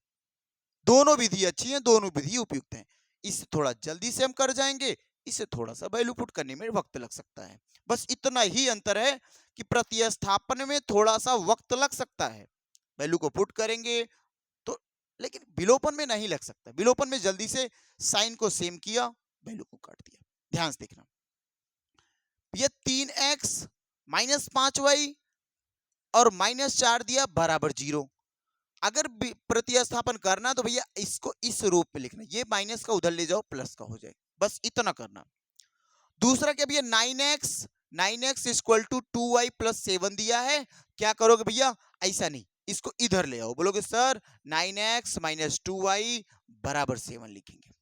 दोनों विधि अच्छी हैं, दोनों विधि उपयुक्त हैं। इससे थोड़ा जल्दी से हम कर जाएंगे, इसे थोड़ा सा वैल्यू पुट करने में वक्त लग सकता है, बस इतना ही अंतर है कि प्रतिस्थापन में थोड़ा सा वक्त लग सकता है, वैल्यू को पुट करेंगे तो, लेकिन विलोपन में नहीं लग सकता। विलोपन में जल्दी से साइन को सेम किया, वैल्यू को काट दिया। ध्यान से देखना, ये 3x माइनस 5y और माइनस 4 दिया बराबर 0, अगर प्रतिस्थापन करना तो भैया इसको इस रूप में लिखना, ये माइनस का उधर ले जाओ प्लस का हो जाए, बस इतना करना। दूसरा क्या भैया 9x equal to 2y plus 7 दिया है, क्या करोगे भैया ऐसा नहीं, इसको इधर ले आओ, बोलोगे सर 9x माइनस 2y बराबर 7 लिखेंगे,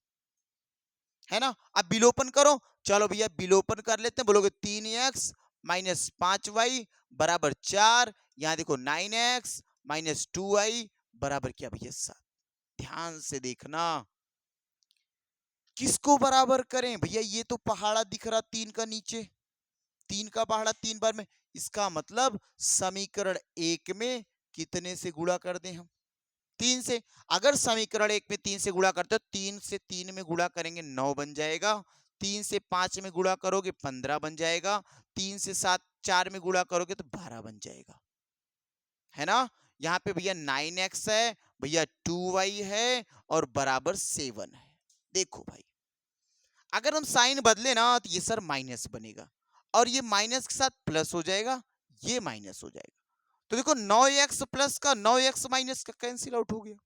है ना। अब विलोपन करो, चलो भैया विलोपन कर लेते हैं, बोलोगे 3x माइनस 5y बराबर 4, यहां देखो 9x माइनस 2y बराबर क्या भैया 7। ध्यान से देखना किसको बराबर करें भैया, ये तो पहाड़ा दिख रहा 3 का नीचे, 3 का पहाड़ा 3 बार में, इसका मतलब समीकरण 1 में कितने से गुणा कर दें हम, 3 से। अगर समीकरण 1 में 3 से गुणा करते हो, 3 से 3 में गुणा करेंगे 9 बन जाएगा, 3 से 5 में गुणा करोगे 15 बन जाएगा, 3 से 7 4 में गुणा करोगे तो 12 बन जाएगा, है ना। यहाँ पे भैया 9x है, भैया 2y है और बराबर 7 है। देखो भाई अगर हम साइन बदले ना तो ये सर माइनस बनेगा और ये माइनस के साथ प्लस हो जाएगा, ये माइनस हो जाएगा, तो देखो 9x प्लस का 9x माइनस का कैंसिल आउट हो गया,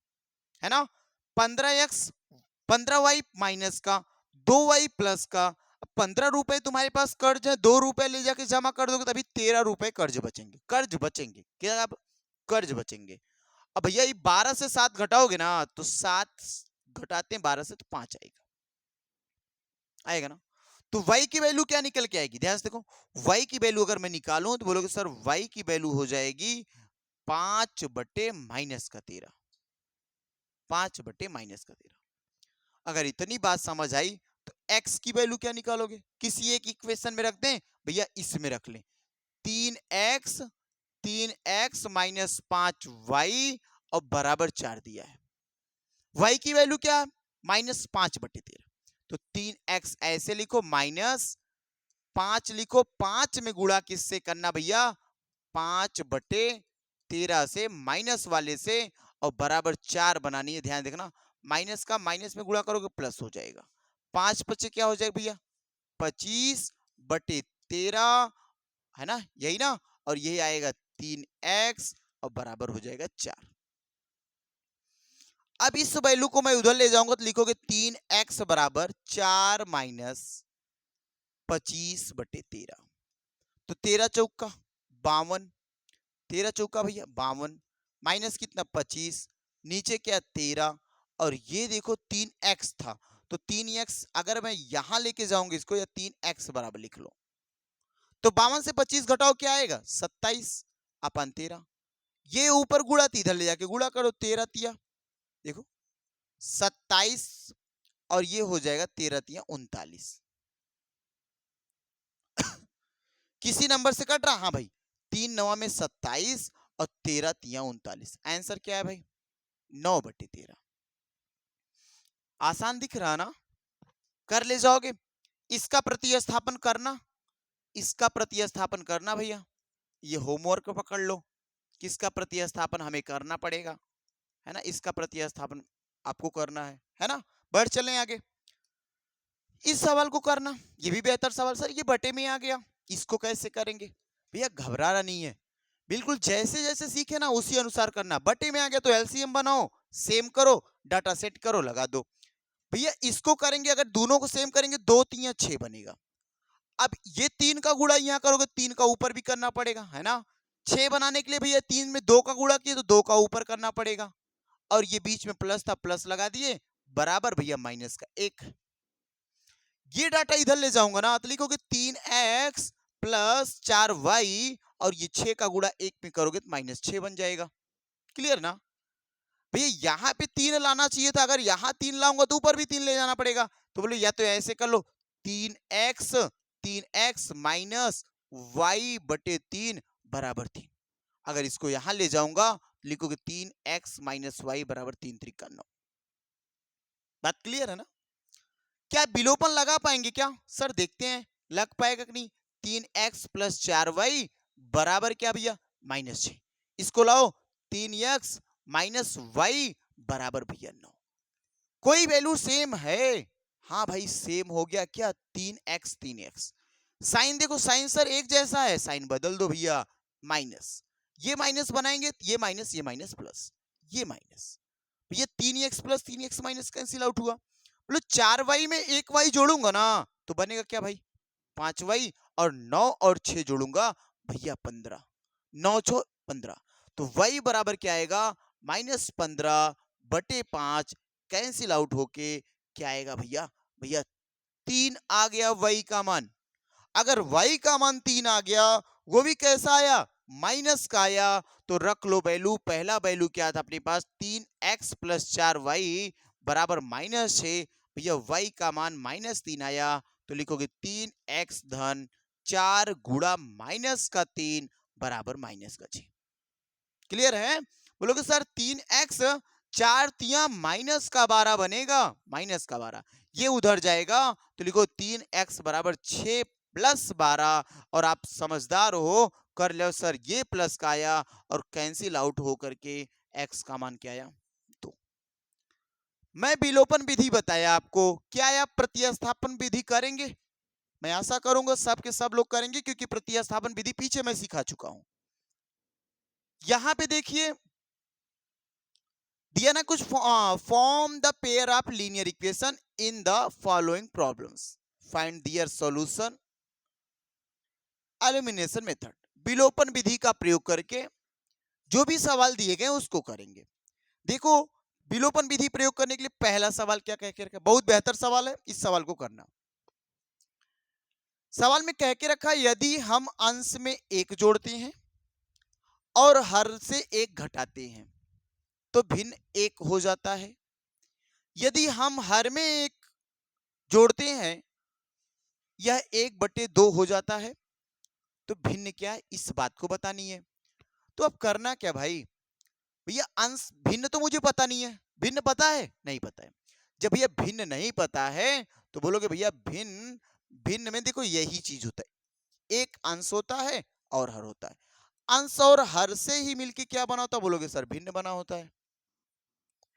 है ना। 15y माइनस का 2y प्लस का, 15 रुपए तुम्हारे पास कर्ज है, 2 रुपए ले जाके जमा कर दोगे तभी 13 रुपए कर्ज बचेंगे, कर्ज बचेंगे क्या, अब कर्ज बचेंगे। अब भैया ये 12 से 7 घटाओगे ना तो 7 घटाते हैं 12 से तो 5 आएगा, आएगा ना। तो y की वैल्यू क्या निकल के आएगी, ध्यान से देखो, y की वैल्यू अगर मैं निकालूं तो बोलोगे सर y की वैल्यू हो जाएगी 5 बटे माइनस का 13, 5 बटे माइनस का 13। अगर इतनी बात समझ आई तो x की वैल्यू क्या निकालोगे, किसी एक इक्वेशन में रख दें भैया, इसमें रख लें 3x माइनस 5y और बराबर 4 दिया है, y की वैल्यू क्या माइनस 5 बटे 13, तो 3x ऐसे लिखो माइनस 5 लिखो, 5 में गुणा किससे करना भैया 5 बटे 13 से, माइनस वाले से, और बराबर 4 बनानी है, ध्यान देखना माइनस का माइनस में गुणा करोगे प्लस हो जाएगा, 5 पचे क्या हो जाएगा भैया 25 बटे 13, है ना, यही ना, और यही आएगा 3x और बराबर हो जाएगा 4। अब इस वैल्यू को मैं उधर ले जाऊंगा तो लिखोगे 3x बराबर 4 माइनस 25 बटे 13, तो 13 चौका 52, 13 चौका भैया 52, माइनस कितना 25, नीचे क्या 13, और ये देखो 3x था तो 3x अगर मैं यहां लेके जाऊंगा इसको, या 3x बराबर लिख लो, तो 52 से 25 घटाओ क्या आएगा 27 अपन 13, ये ऊपर गुणा थी इधर ले जाके गुणा करो, 13 तिया देखो 27 और ये हो जाएगा 13 तिया 39, किसी नंबर से कट रहा, हाँ भाई 3 9 में 27 और 13 तिया 39, आंसर क्या है भाई 9 बटे 13। आसान दिख रहा ना, कर ले जाओगे। इसका प्रतिस्थापन करना, इसका प्रतिस्थापन करना भैया, ये होमवर्क पकड़ लो, किसका प्रतिस्थापन हमें करना पड़ेगा, है ना, इसका प्रतिस्थापन आपको करना है ना। बढ़ चलें आगे, इस सवाल को करना, ये भी बेहतर सवाल सर, ये बटे में आ गया, इसको कैसे करेंगे भैया, घबराना नहीं है, बिल्कुल जैसे जैसे सीखे ना उसी अनुसार करना, बटे में आ गया तो एलसीएम बनाओ, सेम करो, डाटा सेट करो, लगा दो भैया। इसको करेंगे, अगर दोनों को सेम करेंगे 2 3 6 बनेगा, अब ये 3 का गुणा यहाँ करोगे 3 का ऊपर भी करना पड़ेगा, है ना। 6 बनाने के लिए भैया 3 में 2 का गुणा किए तो 2 का ऊपर करना पड़ेगा, और ये बीच में प्लस था प्लस लगा दिए, बराबर भैया माइनस का 1। ये डाटा इधर ले जाऊंगा ना तो लिखोगे 3x प्लस 4y, और ये 6 का गुणा 1 में करोगे तो माइनस 6 बन जाएगा, क्लियर ना भैया। यहाँ पे 3 लाना चाहिए था, अगर यहाँ 3 लाऊंगा तो ऊपर भी 3 ले जाना पड़ेगा, तो बोले या तो ऐसे कर लो 3x माइनस y बटे 3 बराबर 3, अगर इसको यहां ले जाऊंगा लिखोगे 3x माइनस वाई बराबर 3 3 9। बात क्लियर है ना, क्या विलोपन लगा पाएंगे क्या सर, देखते हैं लग पाएगा कि नहीं। 3x प्लस 4y बराबर क्या भैया माइनस 6, इसको लाओ 3x माइनस वाई बराबर भैया 9, कोई वैल्यू सेम है, हाँ भाई सेम हो गया क्या 3x, साइन देखो साइन सर एक जैसा है, साइन बदल दो भैया, माइनस, ये माइनस बनाएंगे ये माइनस प्लस, ये माइनस, भैया 3x plus 3x minus cancel out हुआ। बोलो 4y में 1y जोड़ूंगा ना तो बनेगा क्या भाई 5y, और 9 और 6 जोड़ूंगा भैया 15, 9 6 15, तो y बराबर क्या आएगा -15/5 कैंसिल आउट होके क्या आएगा भैया, भैया 3 आ गया y का मान। अगर y का मान 3 आ गया, वो भी कैसा आया माइनस का आया, तो रख लो वैल्यू, पहला वैल्यू क्या था अपने पास 3x प्लस 4y बराबर -6, भैया y का मान -3 आया, तो लिखोगे 3x धन 4 गुणा -3 बराबर -6। क्लियर है? बोलोगे सर 3x 4 तिया -12 बनेगा, -12 ये उधर जाएगा, तो लिखो 3x बराबर 6 प्लस 12, और आप समझदार हो कर लो सर, ये प्लस का आया और कैंसिल आउट हो करके x का मान क्या आया 2। मैं विलोपन विधि बताया आपको, क्या आप प्रतिस्थापन विधि करेंगे? मैं आशा करूंगा सब के सब लोग करेंगे, क्योंकि प्रतिस्थापन विधि पीछे मैं सिखा चुका हूं। यहां पे देखिए दिया ना कुछ, form the pair of linear equation in the following problems, find their solution, elimination method. विलोपन विधि का प्रयोग करके जो भी सवाल दिए गए उसको करेंगे। देखो विलोपन विधि प्रयोग करने के लिए पहला सवाल क्या कह के रखा, बहुत बेहतर सवाल है, इस सवाल को करना। सवाल में कह के रखा यदि हम अंश में 1 जोड़ते हैं और हर से 1 घटाते हैं तो भिन्न 1 हो जाता है। यदि हम हर में 1 जोड़ते हैं यह 1/2 हो जाता है, तो भिन्न क्या है इस बात को बतानी है। तो अब करना क्या भाई, भैया अंश भिन्न तो मुझे पता नहीं है, भिन्न पता है नहीं पता है। जब भैया भिन्न नहीं पता है तो बोलोगे भैया भिन्न, भिन्न में देखो यही चीज होता है, एक अंश होता है और हर होता है, अंश और हर से ही मिलके क्या बना होता है, बोलोगे सर भिन्न बना होता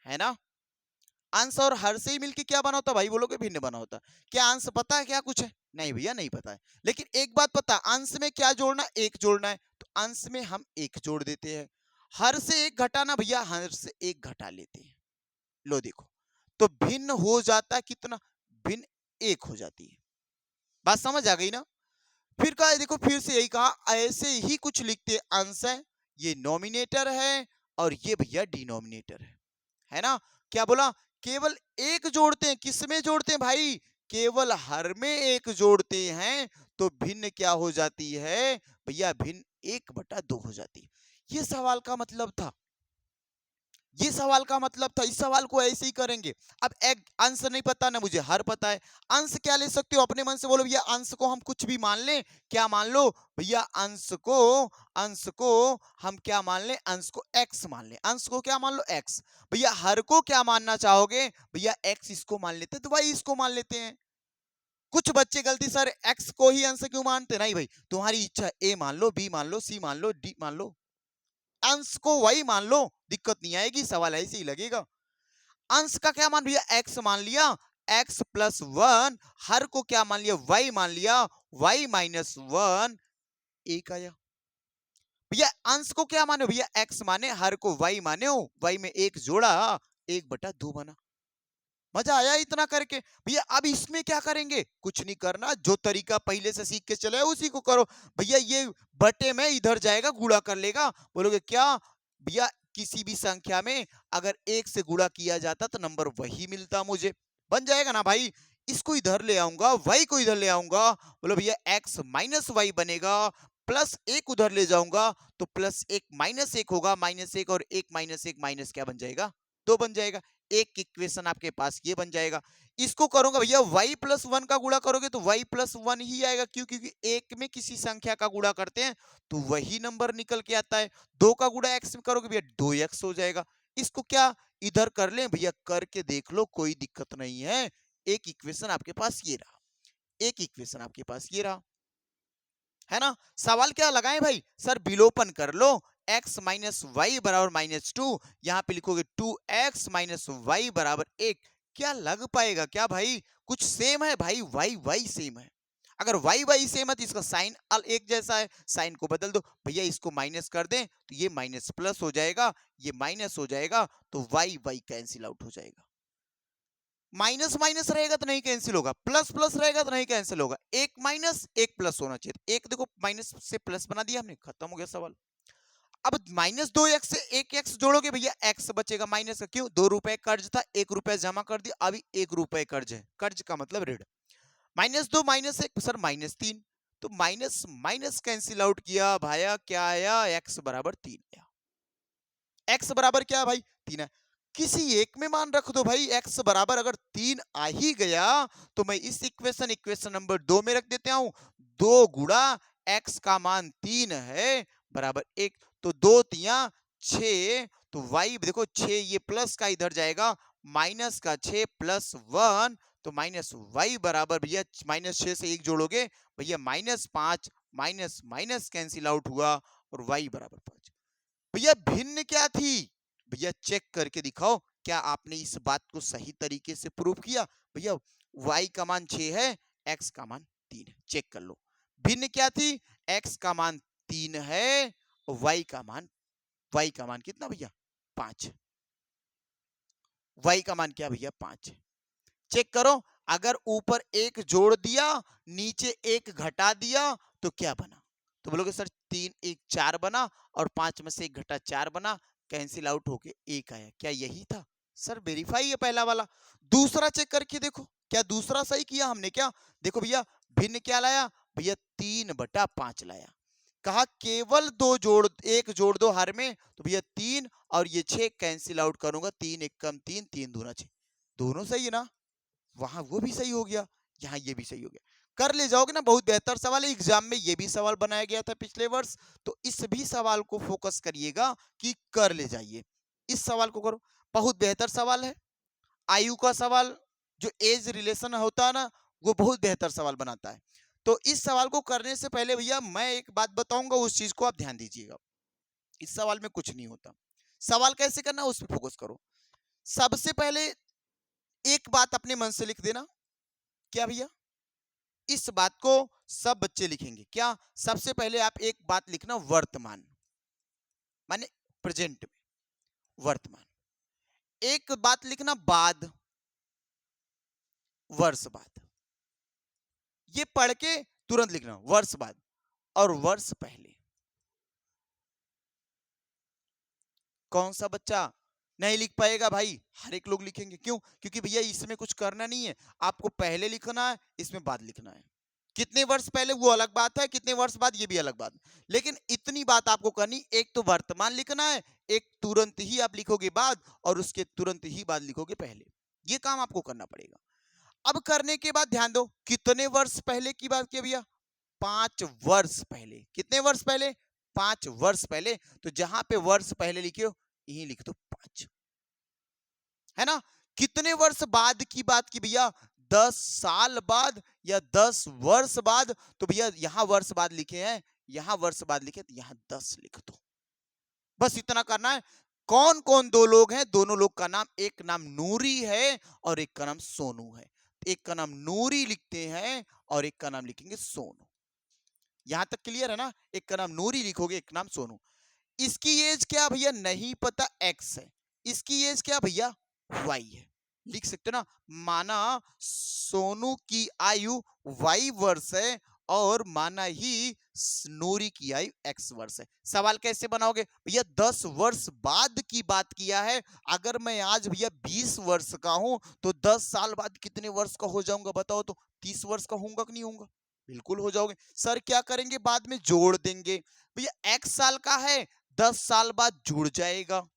है ना। अंश और हर से ही मिलके क्या बना होता है भाई, बोलोगे भिन्न बना होता है। क्या अंश पता है क्या कुछ है, नहीं भैया नहीं पता है, लेकिन एक बात पता, अंश में क्या जोड़ना, 1 जोड़ना है, तो अंश में हम 1 जोड़ देते हैं। हर से 1 घटाना, भैया हर से 1 घटा लेते हैं। लो देखो, तो भिन्न हो जाता है कितना, भिन्न 1 हो जाती है। बात समझ आ गई ना। फिर कहा देखो, फिर से यही कहा, ऐसे ही कुछ लिखते, अंश है ये नॉमिनेटर है और ये भैया डिनोमिनेटर है ना। क्या बोला, केवल 1 जोड़ते हैं, किसमें जोड़ते हैं भाई, केवल हर में 1 जोड़ते हैं, तो भिन्न क्या हो जाती है भैया, भिन्न 1/2 हो जाती है। ये सवाल का मतलब था, ये सवाल का मतलब था, इस सवाल को ऐसे ही करेंगे। अब एक अंश नहीं पता ना मुझे हर पता है, अंश क्या ले सकते हो अपने मन से, बोलो भैया अंश को हम कुछ भी मान लें, क्या मान लो भैया, अंश को हम क्या मान लें, अंश को x मान लें, अंश को क्या मान लो x। भैया हर को क्या मानना चाहोगे, भैया x इसको मान लेते तो भाई इसको मान लेते हैं। कुछ बच्चे गलती सर x को ही अंश क्यों मानते, नहीं भाई तुम्हारी इच्छा, a मान लो, b मान लो, c मान लो, d मान लो, अंश को y मान लो, दिक्कत नहीं आएगी, सवाल ऐसे ही लगेगा। अंश का क्या मान भैया x मान लिया, x प्लस 1, हर को क्या मान लिया y मान लिया, y माइनस 1, 1 आया। भैया अंश को क्या माने भैया x माने, हर को y माने हो, y में 1 जोड़ा 1/2 बना। मजा आया इतना करके। भैया अब इसमें क्या करेंगे, कुछ नहीं करना, जो तरीका पहले से सीख के चले उसी को करो। भैया ये बटे में इधर जाएगा गुणा कर लेगा, बोलोगे क्या भैया, किसी भी संख्या में अगर 1 से गुणा किया जाता तो नंबर वही मिलता मुझे, बन जाएगा ना भाई। इसको इधर ले आऊंगा, y को इधर ले आऊंगा, बोलो भैया x माइनस वाई बनेगा, प्लस 1 उधर ले जाऊंगा तो प्लस 1 माइनस 1 होगा, -1 और 1 माइनस 1 माइनस क्या बन जाएगा, 2 बन जाएगा। एक इक्वेशन आपके पास ये बन जाएगा। इसको करूंगा भैया y प्लस 1 का गुणा करोगे तो y प्लस 1 ही आएगा, क्यों, क्योंकि एक में किसी संख्या का गुणा करते हैं तो वही नंबर निकल के आता है। 2 का गुणा x में करोगे भैया 2x हो जाएगा। इसको क्या इधर कर लें भैया, करके देख लो कोई दिक्कत नहीं है। एक इक्वेशन आपके पास ये रहा, एक इक्वेशन आपके पास ये रहा, है ना। सवाल क्या लगाएं भाई, सर विलोपन कर लो, x माइनस वाई बराबर -2, यहां पे लिखोगे 2x माइनस वाई बराबर 1, क्या लग पाएगा क्या भाई, कुछ सेम है भाई, y y सेम है। अगर वाई वाई सेम है तो इसका साइन एक जैसा है, साइन को बदल दो भैया, इसको माइनस कर दें तो ये माइनस प्लस हो जाएगा, ये माइनस हो जाएगा, तो वाई वाई कैंसिल आउट हो जाएगा। माइनस माइनस रहेगा तो नहीं कैंसिल होगा, प्लस प्लस रहेगा तो नहीं कैंसिल होगा, एक माइनस एक प्लस होना चाहिए, एक देखो माइनस से प्लस बना दिया हमने, खत्म हो गया सवाल। अब -2x से एक एक्स जोड़ोगे भैया, एक्स बचेगा माइनस का, क्यों, 2 रुपए कर्ज था, 1 रुपया जमा कर दिया, अभी 1 रुपए कर्ज है, कर्ज का मतलब ऋण। -2 -1 सर -3, तो माइनस माइनस कैंसिल आउट किया भाया, क्या आया, एक्स बराबर 3 आया। एक्स बराबर क्या है भाई, 3 है। किसी एक में मान रख दो भाई, एक्स बराबर अगर 3 आ ही गया तो मैं इस इक्वेशन नंबर 2 में रख देता हूं, 2 गुणा एक्स का मान 3 है बराबर 1, तो 2 तिया 6, तो वाई देखो 6 ये प्लस का इधर जाएगा, माइनस का 6 प्लस 1, तो माइनस वाई बराबर भैया -6 से 1 जोड़ोगे भैया -5, माइनस माइनस कैंसिल आउट हुआ और वाई बराबर 5। भैया भिन्न क्या थी, भैया चेक करके दिखाओ क्या आपने इस बात को सही तरीके से प्रूव किया। भैया y का मान 6 है, x का मान 3 है, चेक कर लो। भिन्न क्या थी, x का मान 3 है और y का मान कितना भैया 5, y का मान क्या भैया 5 है। चेक करो, अगर ऊपर एक जोड़ दिया नीचे एक घटा दिया तो क्या बना, तो बोलोगे सर 3 1 4 बना और 5 में से 1 घटा 4 बना, कैंसिल आउट होके 1 आया, क्या यही था सर, वेरीफाई है पहला वाला। दूसरा चेक करके देखो, क्या दूसरा सही किया हमने क्या, देखो भैया भिन्न क्या लाया भैया 3/5 लाया, कहा केवल दो जोड़ एक जोड़ दो हर में, तो भैया 3 और ये 6 कैंसिल आउट करूंगा, 3 1 कम 3 3 दूना 6, दोनों सही है ना, वहां वो भी सही हो गया, यहाँ ये भी सही हो गया, कर ले जाओगे ना, बहुत बेहतर सवाल है, एग्जाम में ये भी सवाल बनाया गया था पिछले वर्ष, तो इस भी सवाल को फोकस करिएगा कि कर ले जाइए, इस सवाल को करो, बहुत बेहतर सवाल है। आयु का सवाल जो एज रिलेशन होता है ना, वो बहुत बेहतर सवाल बनाता है। तो इस सवाल को करने से पहले भैया मैं एक बात बताऊंगा, उस चीज को आप ध्यान दीजिएगा, इस सवाल में कुछ नहीं होता, सवाल कैसे करना उस पर फोकस करो। सबसे पहले एक बात अपने मन से लिख देना, क्या भैया, इस बात को सब बच्चे लिखेंगे, क्या, सबसे पहले आप एक बात लिखना, वर्तमान माने प्रेजेंट में, वर्तमान, एक बात लिखना बाद, वर्ष बाद, ये पढ़ के तुरंत लिखना वर्ष बाद और वर्ष पहले। कौन सा बच्चा नहीं लिख पाएगा भाई, हर एक लोग लिखेंगे, क्यों, क्योंकि भैया इसमें कुछ करना नहीं है, आपको पहले लिखना है, इसमें बाद लिखना है, कितने वर्ष पहले वो अलग बात है, कितने वर्ष बाद ये भी अलग बात है, लेकिन इतनी बात आपको करनी, एक तो वर्तमान लिखना है, एक तुरंत ही आप लिखोगे बाद और उसके तुरंत ही बाद लिखोगे पहले, ये काम आपको करना पड़ेगा। अब करने के बाद ध्यान दो, कितने वर्ष पहले की बात की भैया, 5 वर्ष पहले, कितने वर्ष पहले, 5 वर्ष पहले, तो जहां पे वर्ष पहले लिखे हो यही लिख दो 5, है ना। कितने वर्ष बाद की बात की भैया, 10 साल बाद या 10 वर्ष बाद, तो भैया यहां वर्ष बाद लिखे हैं, यहां वर्ष बाद लिखे, तो यहां 10 लिख दो, बस इतना करना है। कौन कौन दो लोग हैं, दोनों लोग का नाम, एक नाम नूरी है और एक का नाम सोनू है, एक का नाम नूरी लिखते हैं और एक का नाम लिखेंगे सोनू, यहां तक क्लियर है ना, एक का नाम नूरी लिखोगे, एक नाम सोनू। इसकी एज क्या भैया नहीं पता, एक्स है, इसकी एज क्या भैया वाई है, लिख सकते हो ना, माना सोनू की आयु वाई वर्ष है और माना ही नूरी की आयु एक्स वर्ष है। सवाल कैसे बनाओगे भैया, 10 वर्ष बाद की बात किया है, अगर मैं आज भैया 20 वर्ष का हूं तो 10 साल बाद कितने वर्ष का हो जाऊंगा बताओ, तो 30 वर्ष का होऊंगा कि नहीं होऊंगा, बिल्कुल हो जाओगे। सर क्या करेंगे, बाद में जोड़ देंगे, भैया एक्स साल का है, 10 साल बाद जुड़ जाएगा,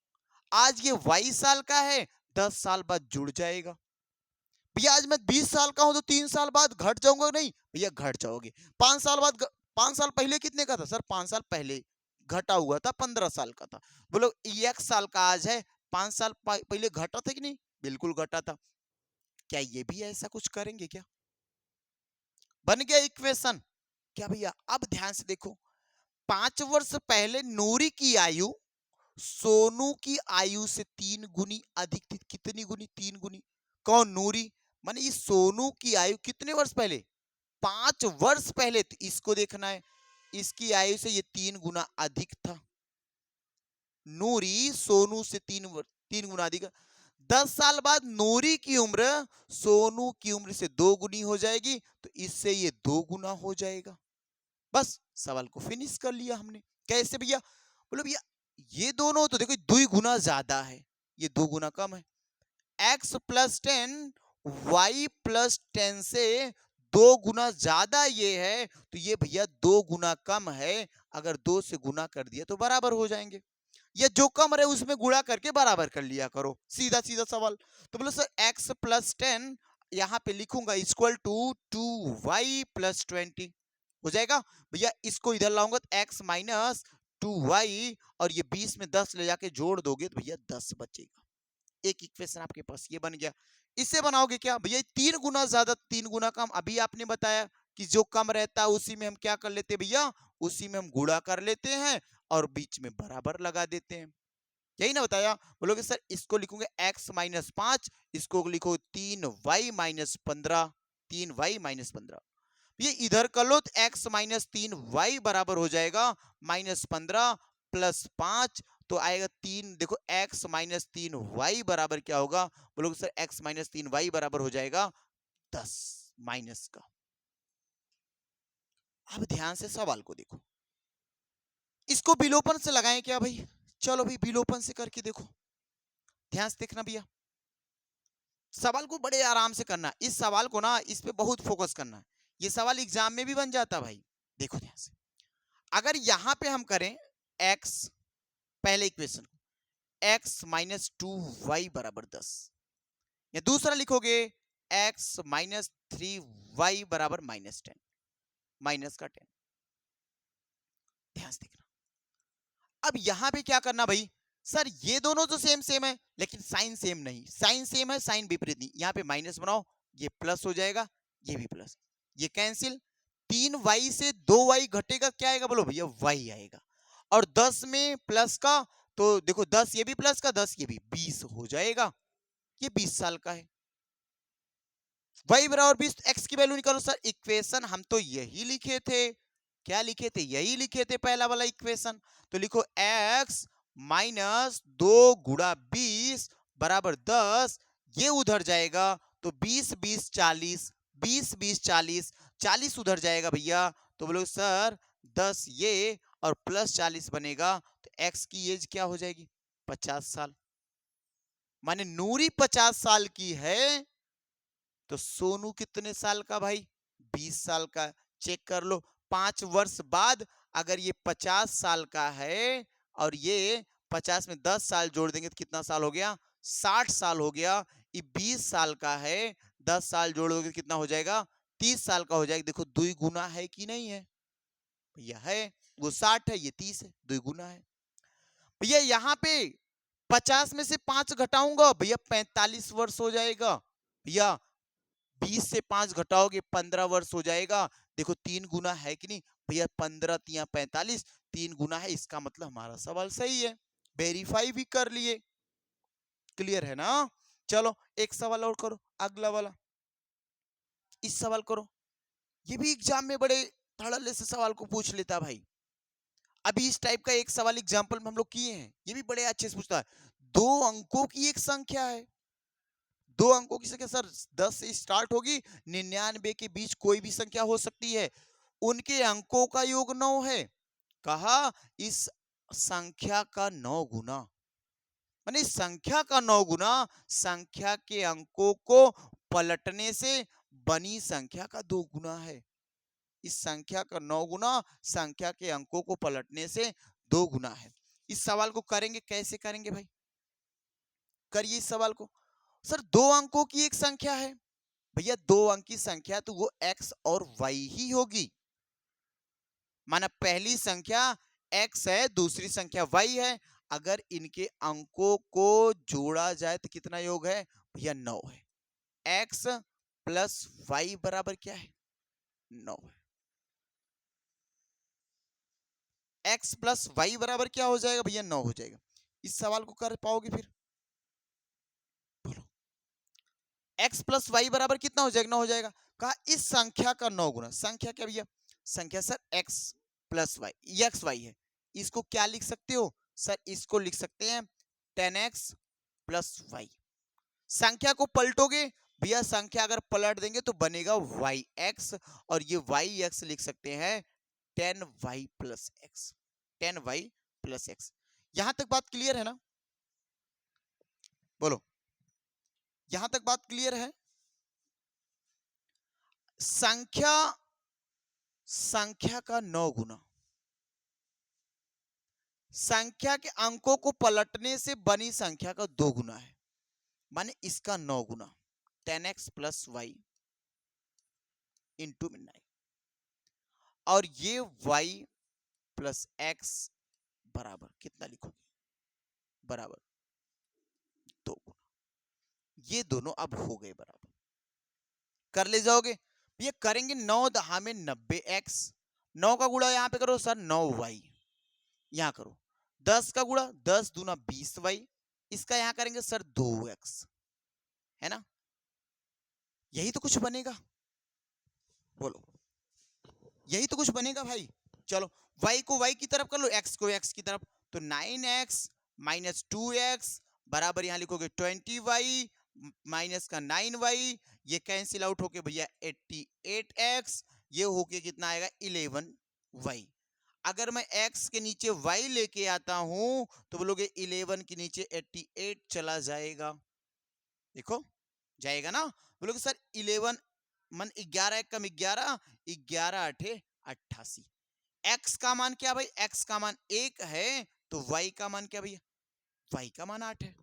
आज ये 22 साल का है, 10 साल बाद जुड़ जाएगा, भैया आज मैं 20 साल का हूं तो 3 साल बाद घट जाऊंगा नहीं, भैया घट जाओगे, 5 साल बाद 5 साल पहले कितने का था सर, 5 साल पहले घटा हुआ था, 15 साल का था, बोलो 1 साल का आज है, 5 साल पहले घटा था कि नहीं, बिल्कुल घटा था, क्या ये भी ऐसा कुछ करेंगे क्या, बन गया इक्वेशन, क्या भैया। अब ध्यान से देखो, 5 वर्ष पहले नूरी की आयु सोनू की आयु से 3 गुनी अधिक थी, कितनी गुनी, 3 गुनी, कौन, नूरी, माने ये सोनू की आयु कितने वर्ष पहले, 5 वर्ष पहले, तो इसको देखना है, इसकी आयु से ये 3 गुना अधिक था। नूरी सोनू से 3 गुना अधिक। 10 साल बाद नूरी की उम्र सोनू की उम्र से 2 गुनी हो जाएगी, तो इससे ये 2 गुना हो जाएगा। बस सवाल को फिनिश कर लिया हमने। कैसे भैया? बोलो भैया ये दोनों तो देखो 2 गुना ज्यादा है, ये 2 गुना कम है। x प्लस 10 y प्लस 10 से 2 गुना ज्यादा ये है, तो ये भैया 2 गुना कम है। अगर 2 से गुना कर दिया तो बराबर हो जाएंगे, या जो कम रहे उसमें गुणा करके बराबर कर लिया करो, सीधा सीधा सवाल। तो बोलो सर x प्लस 10 यहां पे लिखूंगा इक्वल टू 2y प्लस 20 हो जाएगा। भैया इसको इधर लाऊंगा तो x माइनस 2y, और ये 20 में 10 ले जाके जोड़ दोगे तो भैया 10 बचेगा। एक इक्वेशन आपके पास ये बन गया। इससे बनाओगे क्या भैया? 3 गुना ज्यादा 3 गुना कम। अभी आपने बताया कि जो कम रहता है उसी में हम क्या कर लेते हैं भैया? उसी में हम गुणा कर लेते हैं और बीच में बराबर लगा देते हैं, यही ना बताया? बोलोगे सर इसको लिखोगे x माइनस 5, इसको लिखो 3y माइनस 15, 3y माइनस 15। ये इधर कर लो तो x माइनस 3y बराबर हो जाएगा माइनस 15 प्लस 5, तो आएगा 3। देखो x माइनस 3y बराबर क्या होगा? बोलोगे सर x माइनस 3y बराबर हो जाएगा 10 माइनस का। अब ध्यान से सवाल को देखो, इसको विलोपन से लगाएं क्या भाई? चलो भाई विलोपन से करके देखो, ध्यान से देखना भैया। सवाल को बड़े आराम से करना, इस सवाल को ना इस पे बहुत फोकस करना है, ये सवाल एग्जाम में भी बन जाता भाई। देखो ध्यान से, अगर यहां पे हम करें x, पहले इक्वेशन x माइनस 2y बराबर 10, या दूसरा लिखोगे x माइनस 3y बराबर माइनस 10, माइनस का 10। ध्यान से देखना, अब यहां पे क्या करना भाई? सर ये दोनों तो सेम सेम है, लेकिन साइन सेम नहीं, साइन सेम है साइन विपरीत नहीं। यहां पे माइनस बनाओ, ये प्लस हो जाएगा, ये भी प्लस, ये कैंसिल। 3y से 2y घटेगा, क्या आएगा बोलो भैया? y आएगा। और 10 में प्लस का, तो देखो 10 ये भी प्लस का, 10 ये भी, 20 हो जाएगा। ये 20 साल का है। y बराबर 20, x की वैल्यू निकालो। सर इक्वेशन हम तो यही लिखे थे, क्या लिखे थे? यही लिखे थे पहला वाला इक्वेशन। तो लिखो x माइनस 2 गुणा 20 बराबर 10, ये उधर जाएगा तो 20 20 40, 20 20 40, 40 उधर जाएगा भैया, तो बोलो सर 10 ये और प्लस 40 बनेगा, तो x की एज क्या हो जाएगी? 50 साल। माने नूरी 50 साल की है, तो सोनू कितने साल का भाई? 20 साल का। चेक कर लो, 5 वर्ष बाद अगर ये 50 साल का है और ये 50 में 10 साल जोड़ देंगे तो कितना साल हो गया? 60 साल हो गया। ये 20 साल का है, 10 साल जोड़ दोगे तो कितना हो जाएगा? 30 साल का हो जाएगा। देखो 2 गुना है कि नहीं है भैया? है, वो 60 है, ये 30 है, 2 गुना है भैया। यहाँ पे 50 में से 5 घटाऊंगा भैया 45 वर्ष हो जाएगा भैया। 20 से 5 घटाओगे 15 वर्ष हो जाएगा। देखो 3 गुना है कि नहीं भैया? 15 तिया 45, 3 गुना है, इसका मतलब हमारा सवाल सही है, वेरीफाई भी कर लिए। क्लियर है ना? चलो एक सवाल और करो, अगला वाला, इस सवाल करो। ये भी एग्जाम में बड़े धड़ल्ले से सवाल को पूछ लेता भाई। अभी इस टाइप का एक सवाल एग्जाम्पल में हम लोग किए हैं, ये भी बड़े अच्छे से पूछता है। 2 अंकों की एक संख्या है, 2 अंकों की संख्या सर 10 से स्टार्ट होगी, 99 के बीच कोई भी संख्या हो सकती है, उनके अंकों का योग 9 है। कहा इस संख्या का 9 गुना, माने संख्या का 9 गुना संख्या के अंकों को पलटने से बनी संख्या का 2 गुना है। इस संख्या का 9 गुना संख्या के अंकों को पलटने से 2 गुना है। इस सवाल को करेंगे, कैसे करेंगे भाई? करिए इस सवाल को। सर 2 अंकों की एक संख्या है भैया, 2 अंक की संख्या तो वो x और y ही होगी। माना पहली संख्या x है, दूसरी संख्या y है, अगर इनके अंकों को जोड़ा जाए तो कितना योग है भैया? 9 है। x प्लस y बराबर क्या है? 9 है। x प्लस y बराबर क्या हो जाएगा भैया? 9 हो जाएगा। इस सवाल को कर पाओगे फिर? बोलो। x प्लस वाई बराबर कितना हो जाएगा, 9 हो जाएगा। कहा इस संख्या का 9 गुना, संख्या क्या भैया, संख्या sir x plus y, x y है, इसको क्या लिख सकते हो सर, इसको लिख सकते हैं 10x प्लस वाई। संख्या को पलटोगे भैया, संख्या अगर पलट देंगे तो बनेगा yx, और ये yx लिख सकते हैं 10y plus x, 10y plus x. यहां तक बात क्लियर है ना, बोलो, यहां तक बात क्लियर है। संख्या, संख्या का 9 गुना, संख्या के अंकों को पलटने से बनी संख्या का 2 गुना है, माने इसका 9 गुना 10x प्लस वाई इंटू 9, और ये y प्लस एक्स बराबर कितना लिखोगे, बराबर 2 गुना। ये दोनों अब हो गए बराबर, कर ले जाओगे ये करेंगे, 9 दहा में 90x, 9 का गुणा यहां पे करो सर 9y, यहां करो 10 का गुणा 10 दूना 20y, इसका यहां करेंगे सर 2x, है ना, यही तो कुछ बनेगा, बोलो यही तो कुछ बनेगा भाई। चलो y को y की तरफ कर लो, x को x की तरफ, तो 9x माइनस 2x बराबर यहां लिखोगे 20y माइनस का 9y, ये कैंसिल आउट होके भैया 88x, ये होके कितना आएगा 11y। अगर मैं x के नीचे y लेके आता हूं तो बोलोगे 11 के नीचे 88 चला जाएगा, देखो जाएगा ना, बोलोगे सर 11 मन 11 कम 11, 11 आठे 88, x का मान क्या भाई, x का मान 1 है, तो y का मान क्या भैया, y का मान 8 है,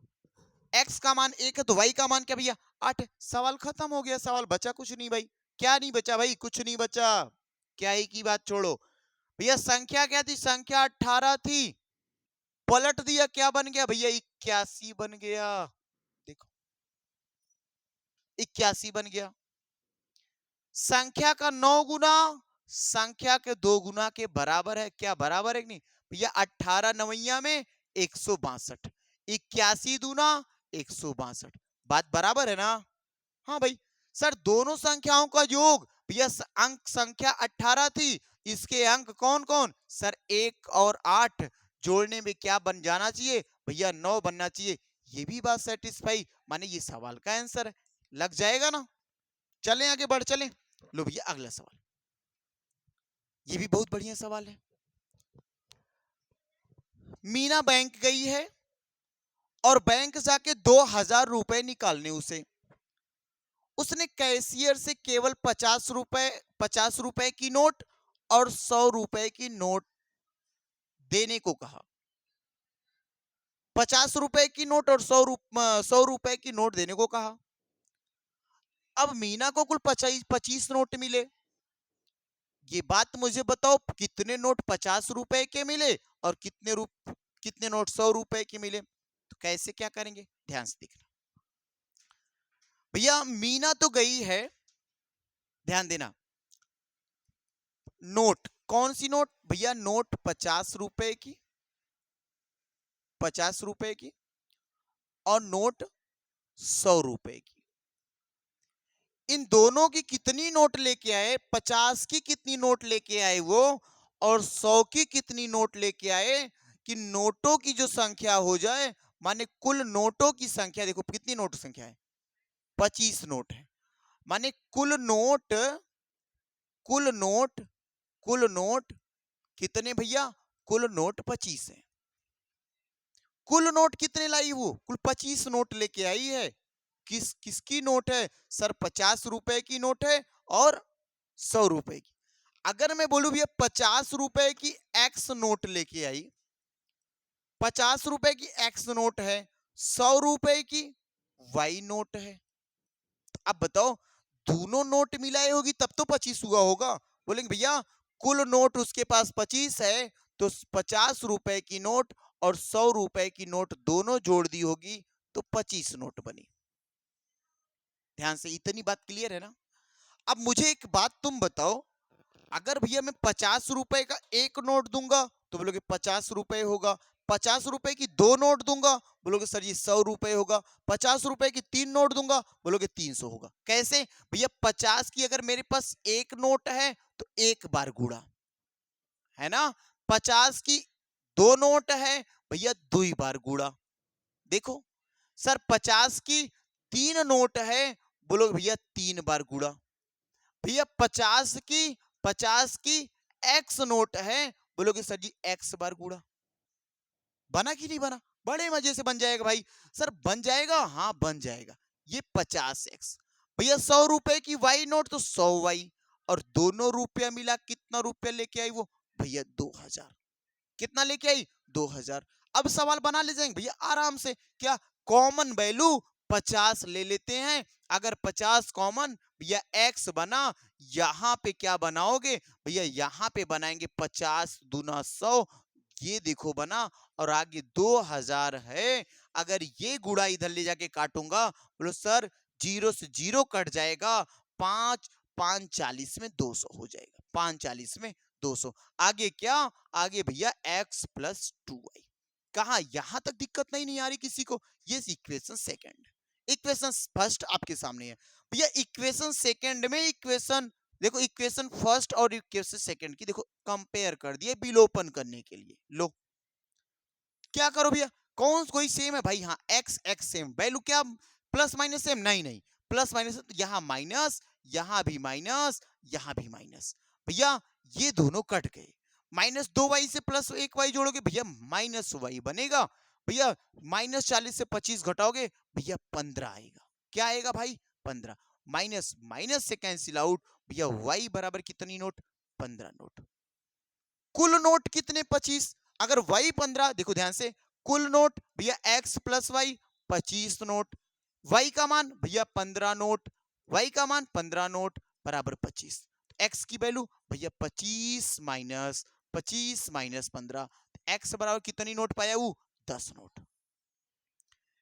x का मान 1 है तो y का मान क्या भैया 8 है। सवाल खत्म हो गया, सवाल बचा कुछ नहीं भाई, क्या नहीं बचा भाई, कुछ नहीं बचा, क्या ही की बात छोड़ो भैया। संख्या क्या थी, संख्या 18 थी, पलट दिया क्या बन गया भैया 81 बन गया, देखो 81 बन गया। संख्या का 9 गुना संख्या के 2 गुना के बराबर है, क्या बराबर है कि नहीं भैया, 18 नवैया में 162, 81 दूना 162, बात बराबर है ना। हाँ भाई सर, दोनों संख्याओं का योग भैया, अंक संख्या 18 थी, इसके अंक कौन कौन सर 1 और 8, जोड़ने में क्या बन जाना चाहिए भैया 9 बनना चाहिए, ये भी बात सेटिस्फाई, माने ये सवाल का आंसर है, लग जाएगा ना। चलें आगे बढ़ चलें, लो भैया अगला सवाल, ये भी बहुत बढ़िया सवाल है। मीना बैंक गई है और बैंक जाके 2000 रुपए निकालने उसने कैशियर से केवल 50 रुपए की नोट और 100 रुपए की नोट देने को कहा, 50 रुपए की नोट और 100 रुपए की नोट देने को कहा। अब मीना को कुल 25 नोट मिले, ये बात मुझे बताओ कितने नोट 50 रुपए के मिले और कितने नोट 100 रुपए के मिले, तो कैसे क्या करेंगे ध्यान से देखना भैया। मीना तो गई है, ध्यान देना, नोट कौन सी नोट भैया, नोट 50 रुपए की, 50 रुपए की, और नोट 100 रुपए की। इन दोनों की कितनी नोट लेके आए, 50 की कितनी नोट लेके आए वो, और 100 की कितनी नोट लेके आए, कि नोटों की जो संख्या हो जाए, माने कुल नोटों की संख्या, देखो कितनी नोट संख्या है 25 नोट है, माने कुल नोट, कुल नोट, कुल नोट कितने भैया, कुल नोट 25 है। कुल नोट कितने लाई वो, कुल 25 नोट लेके आई है। किसकी नोट है सर, 50 रुपए की नोट है और 100 रुपए की। अगर मैं बोलूं भैया 50 रुपए की एक्स नोट लेके आई, 50 रुपए की एक्स नोट है, 100 रुपए की वाई नोट है, तो अब बताओ दोनों नोट मिलाए होगी तब तो 25 हुआ होगा। बोलेंगे भैया कुल नोट उसके पास 25 है, तो 50 रुपए की नोट और 100 रुपए की नोट दोनों जोड़ दी होगी तो 25 नोट बनी। ध्यान से, इतनी बात क्लियर है ना। अब मुझे एक बात तुम बताओ, अगर भैया मैं 50 रुपए का एक नोट दूंगा तो बोलोगे 50 रुपए होगा, ₹50 की 2 नोट दूंगा, बोलोगे सर जी ₹100 होगा। ₹50 की 3 नोट दूंगा, बोलोगे 300 होगा। कैसे भैया? 50 की अगर मेरे पास एक नोट है तो एक बार गुणा, है ना। 50 की 2 नोट है भैया, 2 बार गुणा। देखो सर 50 की 3 नोट है, बोलोगे भैया 3 बार गुणा। भैया 50 की एक्स नोट है, बोलोगे सर जी एक्स बार गुणा। बना कि नहीं बना? बड़े मजे से बन जाएगा भाई। सर बन जाएगा, हाँ बन जाएगा। ये 50x भैया। ₹100 की वाई नोट तो 100 वाई, और दोनों रुपया मिला कितना रुपया लेके आई वो भैया? 2000। कितना लेके आई? 2000। अब सवाल बना ले जाएंगे भैया आराम से। क्या? कॉमन वैल्यू 50 ले लेते हैं। अगर 50 कॉमन भैया एक्स बना, यहां पे क्या बनाओगे भैया? यहां पे बनाएंगे 50 दूना 100, ये देखो बना, और आगे 2000 है। अगर ये गुणा इधर ले जाके काटूंगा, बोलो सर 0 से 0 कट जाएगा। 5 5 40 में 200 हो जाएगा। 5 40 में 200। आगे क्या? आगे भैया x प्लस 2y। कहा यहां तक दिक्कत नहीं आ रही किसी को? ये इक्वेशन सेकंड। इक्वेशन फर्स्ट आपके सामने है भैया। इक्वेशन सेकंड में इक्वेशन देखो, इक्वेशन फर्स्ट और इक्वेशन सेकंड की देखो कंपेयर कर दिए विलोपन करने के लिए। लो क्या करो भैया, कौन कोई सेम है भाई? हाँ एक्स एक्स सेम, वैल्यू क्या प्लस माइनस सेम? नहीं नहीं, प्लस माइनस तो यहां माइनस, यहां भी माइनस, यहां भी माइनस। भैया ये दोनों कट गए। -2y से +1y जोड़ोगे भैया -y बनेगा। भैया -40 से 25 घटाओगे भैया 15 आएगा। क्या आएगा भाई? 15। माइनस माइनस से कैंसिल आउट भैया, y बराबर कितनी नोट? 15 नोट। कुल नोट कितने? 25। अगर y 15, देखो ध्यान से, कुल नोट भैया x plus y 25 note. y का मान भैया 15 नोट। y का मान 15 नोट बराबर 25। x की वैल्यू भैया 25 माइनस 15, x बराबर कितनी नोट पाया? वो 10 नोट।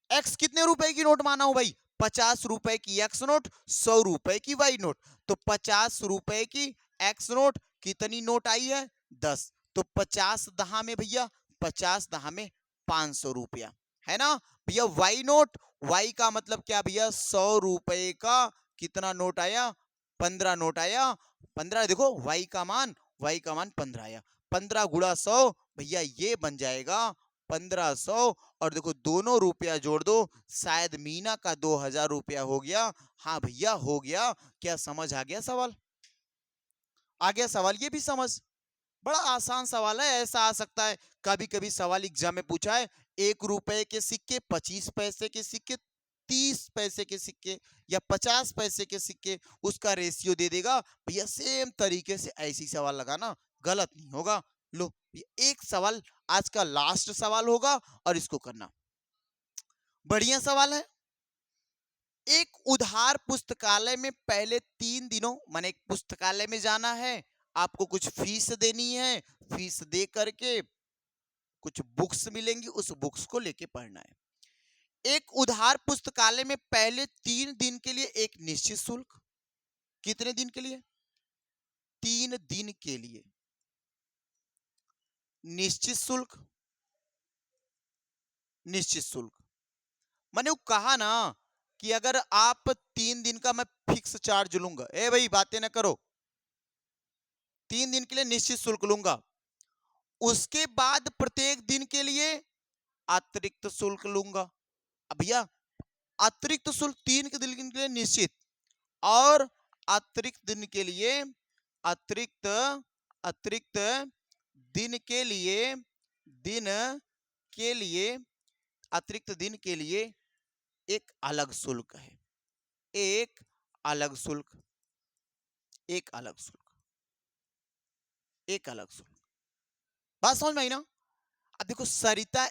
x कितने रुपए की नोट माना हूं भाई? ₹50 की x नोट, ₹100 की y नोट। तो ₹50 की x नोट कितनी नोट आई है? 10। तो 50 दहा में भैया, 50 दहा में 500 रुपया, है ना भैया। y नोट, y का मतलब क्या भैया? ₹100 का कितना नोट आया? 15 नोट आया। 15 देखो, y का मान 15 आया। 15 गुणा 100 भैया ये बन जाएगा 1500। और देखो दोनों रुपया जोड़ दो, शायद मीना का 2000 रुपया हो गया। हाँ भैया हो गया। क्या समझ आ गया सवाल? आ गया सवाल? ये भी समझ, बड़ा आसान सवाल है। ऐसा आ सकता है कभी कभी सवाल एग्जाम में पूछा है, ₹1 के सिक्के, 25 पैसे के सिक्के, 30 पैसे के सिक्के, या 50 पैसे के सिक्के, उसका रेशियो दे देगा भैया। सेम तरीके से ऐसी सवाल लगाना, गलत नहीं होगा। लो ये एक सवाल आज का लास्ट सवाल होगा और इसको करना। बढ़िया सवाल है। एक उधार पुस्तकालय में पहले 3 दिनों, माने एक पुस्तकालय में जाना है, आपको कुछ फीस देनी है, फीस दे करके कुछ बुक्स मिलेंगी, उस बुक्स को लेके पढ़ना है। एक उधार पुस्तकालय में पहले 3 दिन के लिए एक निश्चित शुल्क। कितने दिन के लिए? 3 दिन के लिए निश्चित शुल्क। निश्चित शुल्क मैंने वो कहा ना कि अगर आप 3 दिन का मैं फिक्स चार्ज लूंगा, ए भाई बातें ना करो, 3 दिन के लिए निश्चित शुल्क लूंगा, उसके बाद प्रत्येक दिन के लिए अतिरिक्त शुल्क लूंगा। अब भैया अतिरिक्त शुल्क 3 के दिन के लिए निश्चित, और अतिरिक्त दिन के लिए, अतिरिक्त अतिरिक्त दिन के लिए, दिन के लिए, अतिरिक्त दिन के लिए एक अलग शुल्क है। एक अलग शुल्क, एक अलग शुल्क, एक अलग शुल्क। बात समझ में आई ना? अब देखो सरिता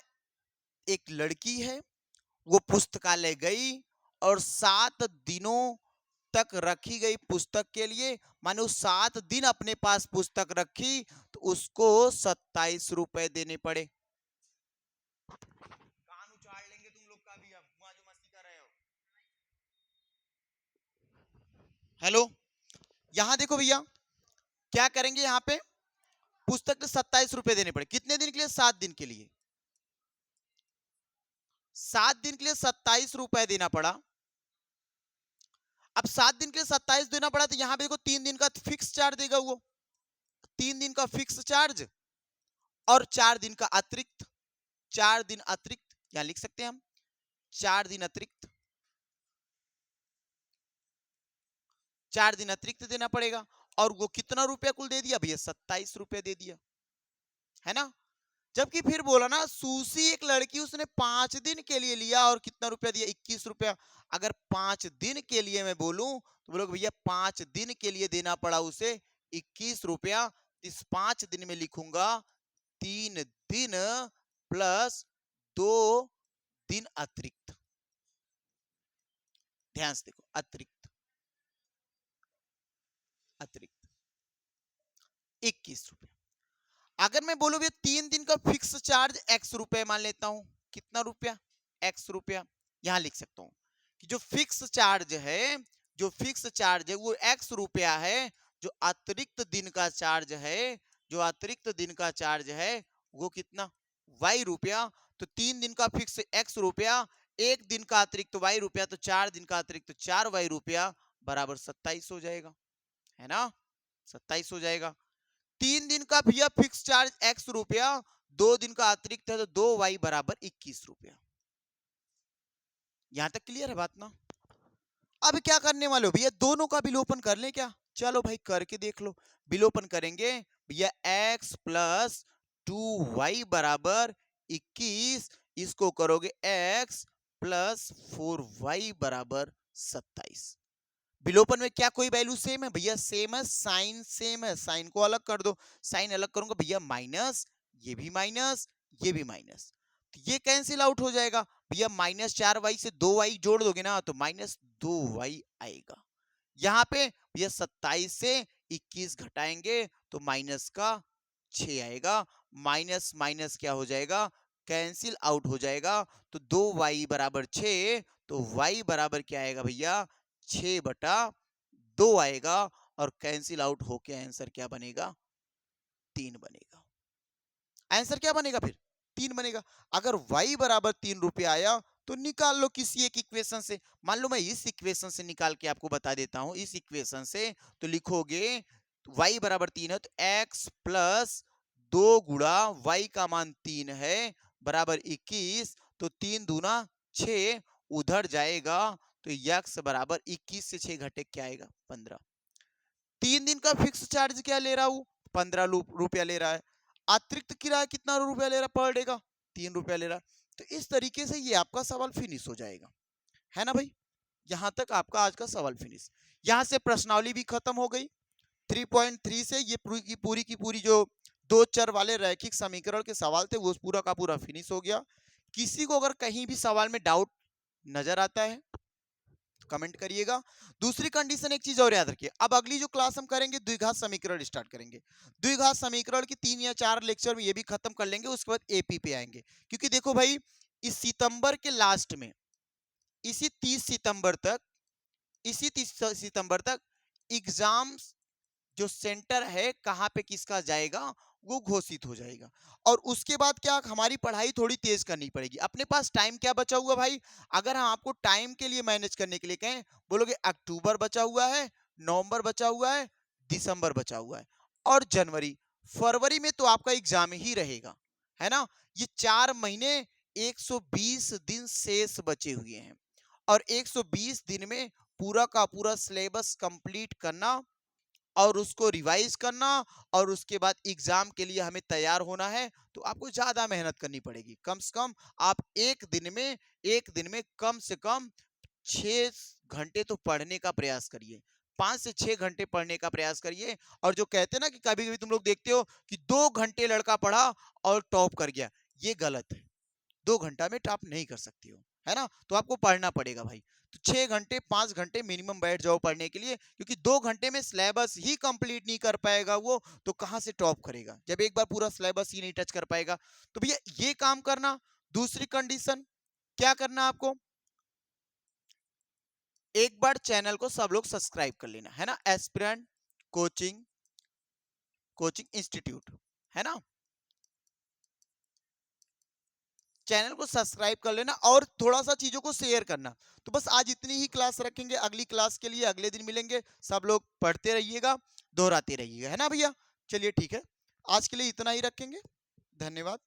एक लड़की है, वो पुस्तकालय गई और 7 दिनों तक रखी गई पुस्तक के लिए, माने 7 दिन अपने पास पुस्तक रखी, तो उसको 27 रुपए देने पड़े। कान उछाड़ लेंगे तुम लोग का भी, अब वहां जो मस्ती कर रहे हो। हेलो, यहां देखो भैया, क्या करेंगे? यहाँ पे पुस्तक के 27 रुपए देने पड़े। कितने दिन के लिए? 7 दिन के लिए। 7 दिन के लिए 27 रुपए देना पड़ा। अब 7 दिन के लिए 27 देना पड़ा तो यहां पे देखो 3 दिन का फिक्स चार्ज देगा वो, 3 दिन का फिक्स चार्ज और 4 दिन का अतिरिक्त, 4 दिन अतिरिक्त यहां लिख सकते हैं हम, 4 दिन अतिरिक्त, 4 दिन अतिरिक्त देना पड़ेगा। और वो कितना रुपया कुल दे दिया भैया, 27 रुपया दे दिया, है ना। जबकि फिर बोला ना सुशी एक लड़की, उसने 5 दिन के लिए लिया और कितना रुपया दिया, 21 रुपया। अगर 5 दिन के लिए मैं बोलूं तो बोलोगे भैया 5 दिन के लिए देना पड़ा उसे 21 रुपया। इस 5 दिन में लिखूंगा 3 दिन प्लस 2 दिन अतिरिक्त। ध्यान से देखो, अतिरिक्त, अतिरिक्त 21 रुपया। अगर मैं बोलूं भैया 3 दिन का फिक्स चार्ज x रुपए मान लेता हूं, कितना रुपया, x रुपया। यहां लिख सकता हूं कि जो फिक्स चार्ज है, जो फिक्स चार्ज है वो x रुपया है, जो अतिरिक्त दिन का चार्ज है, जो अतिरिक्त दिन का चार्ज है वो कितना, y रुपया। तो 3 दिन का फिक्स x रुपया, 1 दिन का अतिरिक्त y रुपया, तो 4 दिन का अतिरिक्त 4y रुपया बराबर 27 हो जाएगा, है ना, 27 हो जाएगा। 3 दिन का भैया फिक्स चार्ज x रुपया, 2 दिन का अतिरिक्त है तो 2y बराबर 21 रुपया। यहां तक क्लियर है बात ना। अब क्या करने वाले हो भैया, दोनों का विलोपन कर लें क्या, चलो भाई करके देख लो। विलोपन करेंगे भैया x प्लस 2y बराबर 21, इसको करोगे x प्लस 4y बराबर 27। विलोपन में क्या कोई वैल्यू सेम है भैया, सेम है, साइन सेम है, साइन को अलग कर दो, साइन अलग करूंगा भैया माइनस, ये भी माइनस, ये भी माइनस, तो ये कैंसिल आउट हो जाएगा भैया। -4y से 2y जोड़ दोगे ना तो -2y आएगा। यहाँ पे भैया 27 से 21 घटाएंगे तो माइनस का 6 आएगा, माइनस माइनस क्या हो जाएगा, कैंसिल आउट हो जाएगा। तो 2y बराबर 6, तो y बराबर क्या आएगा भैया, 6/2 आएगा। और कैंसिल आउट होके आंसर क्या बनेगा, 3 बनेगा। आंसर क्या बनेगा फिर, 3 बनेगा। अगर y बराबर 3 रुपये आया तो निकाल लो किसी एक इक्वेशन से। मान लो मैं इस इक्वेशन से निकाल के आपको बता देता हूं, इस इक्वेशन से तो लिखोगे y बराबर 3 है तो x प्लस 2 गुणा y का मान 3 है बराबर 21, तो 3 दूना 6 उधर जाएगा तो x बराबर 21 से 6 घटे क्या आएगा, 15। 3 दिन का फिक्स चार्ज क्या ले रहा हूं, 15 रुपया ले रहा है। अतिरिक्त किराया कितना रुपया ले रहा पर डे का, 3 रुपया ले रहा है। तो इस तरीके से ये आपका सवाल फिनिश हो जाएगा, है ना भाई। यहां तक आपका आज का सवाल फिनिश। यहां से प्रश्नावली भी खत्म हो गई। 3.3 से ये पूरी की पूरी जो दो चर वाले रैखिक समीकरण के सवाल थे वो पूरा का पूरा फिनिश हो गया। किसी को अगर कहीं भी सवाल में डाउट नजर आता है कमेंट करिएगा। दूसरी कंडीशन एक चीज और याद रखिए, अब अगली जो क्लास हम करेंगे द्विघात समीकरण स्टार्ट करेंगे। द्विघात समीकरण की 3 या 4 लेक्चर में ये भी खत्म कर लेंगे, उसके बाद एपी पे आएंगे। क्योंकि देखो भाई इस सितंबर के लास्ट में, इसी 30 सितंबर तक, इसी 30 सितंबर तक एग्जाम्स जो सेंटर है कहां पे किसका जाएगा वो घोषित हो जाएगा। और उसके बाद क्या हमारी पढ़ाई थोड़ी तेज करनी पड़ेगी। अपने पास टाइम क्या बचा हुआ भाई, अगर हम आपको टाइम के लिए मैनेज करने के लिए कहें, बोलोगे अक्टूबर बचा हुआ है, नवंबर बचा हुआ है, दिसंबर बचा हुआ है और जनवरी, फरवरी में तो आपका एग्जाम ही रहेगा, है ना। ये 4 महीने 120 दिन शेष बचे हुए हैं और 120 दिन में पूरा का पूरा सिलेबस कंप्लीट करना और उसको रिवाइज करना और उसके बाद एग्जाम के लिए हमें तैयार होना है, तो आपको ज्यादा मेहनत करनी पड़ेगी। कम से कम आप एक दिन में कम से कम 6 घंटे तो पढ़ने का प्रयास करिए, 5 से 6 घंटे पढ़ने का प्रयास करिए। और जो कहते हैं ना कि कभी कभी तुम लोग देखते हो कि 2 घंटे लड़का पढ़ा और टॉप कर गया, ये गलत है। 2 घंटा में टॉप नहीं कर सकती हो, है ना। तो आपको पढ़ना पड़ेगा भाई। तो 6 घंटे 5 घंटे मिनिमम बैठ जाओ पढ़ने के लिए, क्योंकि 2 घंटे में सिलेबस ही कंप्लीट नहीं कर पाएगा वो तो कहां से टॉप करेगा जब एक बार पूरा सिलेबस ही नहीं टच कर पाएगा। तो भैया ये काम करना। दूसरी कंडीशन क्या करना आपको, एक बार चैनल को सब लोग सब्सक्राइब कर लेना, है ना। एस्पिरेंट कोचिंग कोचिंग इंस्टीट्यूट, है ना। चैनल को सब्सक्राइब कर लेना और थोड़ा सा चीज़ों को शेयर करना। तो बस आज इतनी ही क्लास रखेंगे, अगली क्लास के लिए अगले दिन मिलेंगे। सब लोग पढ़ते रहिएगा, दोहराते रहिएगा, है ना भैया? चलिए ठीक है, आज के लिए इतना ही रखेंगे। धन्यवाद।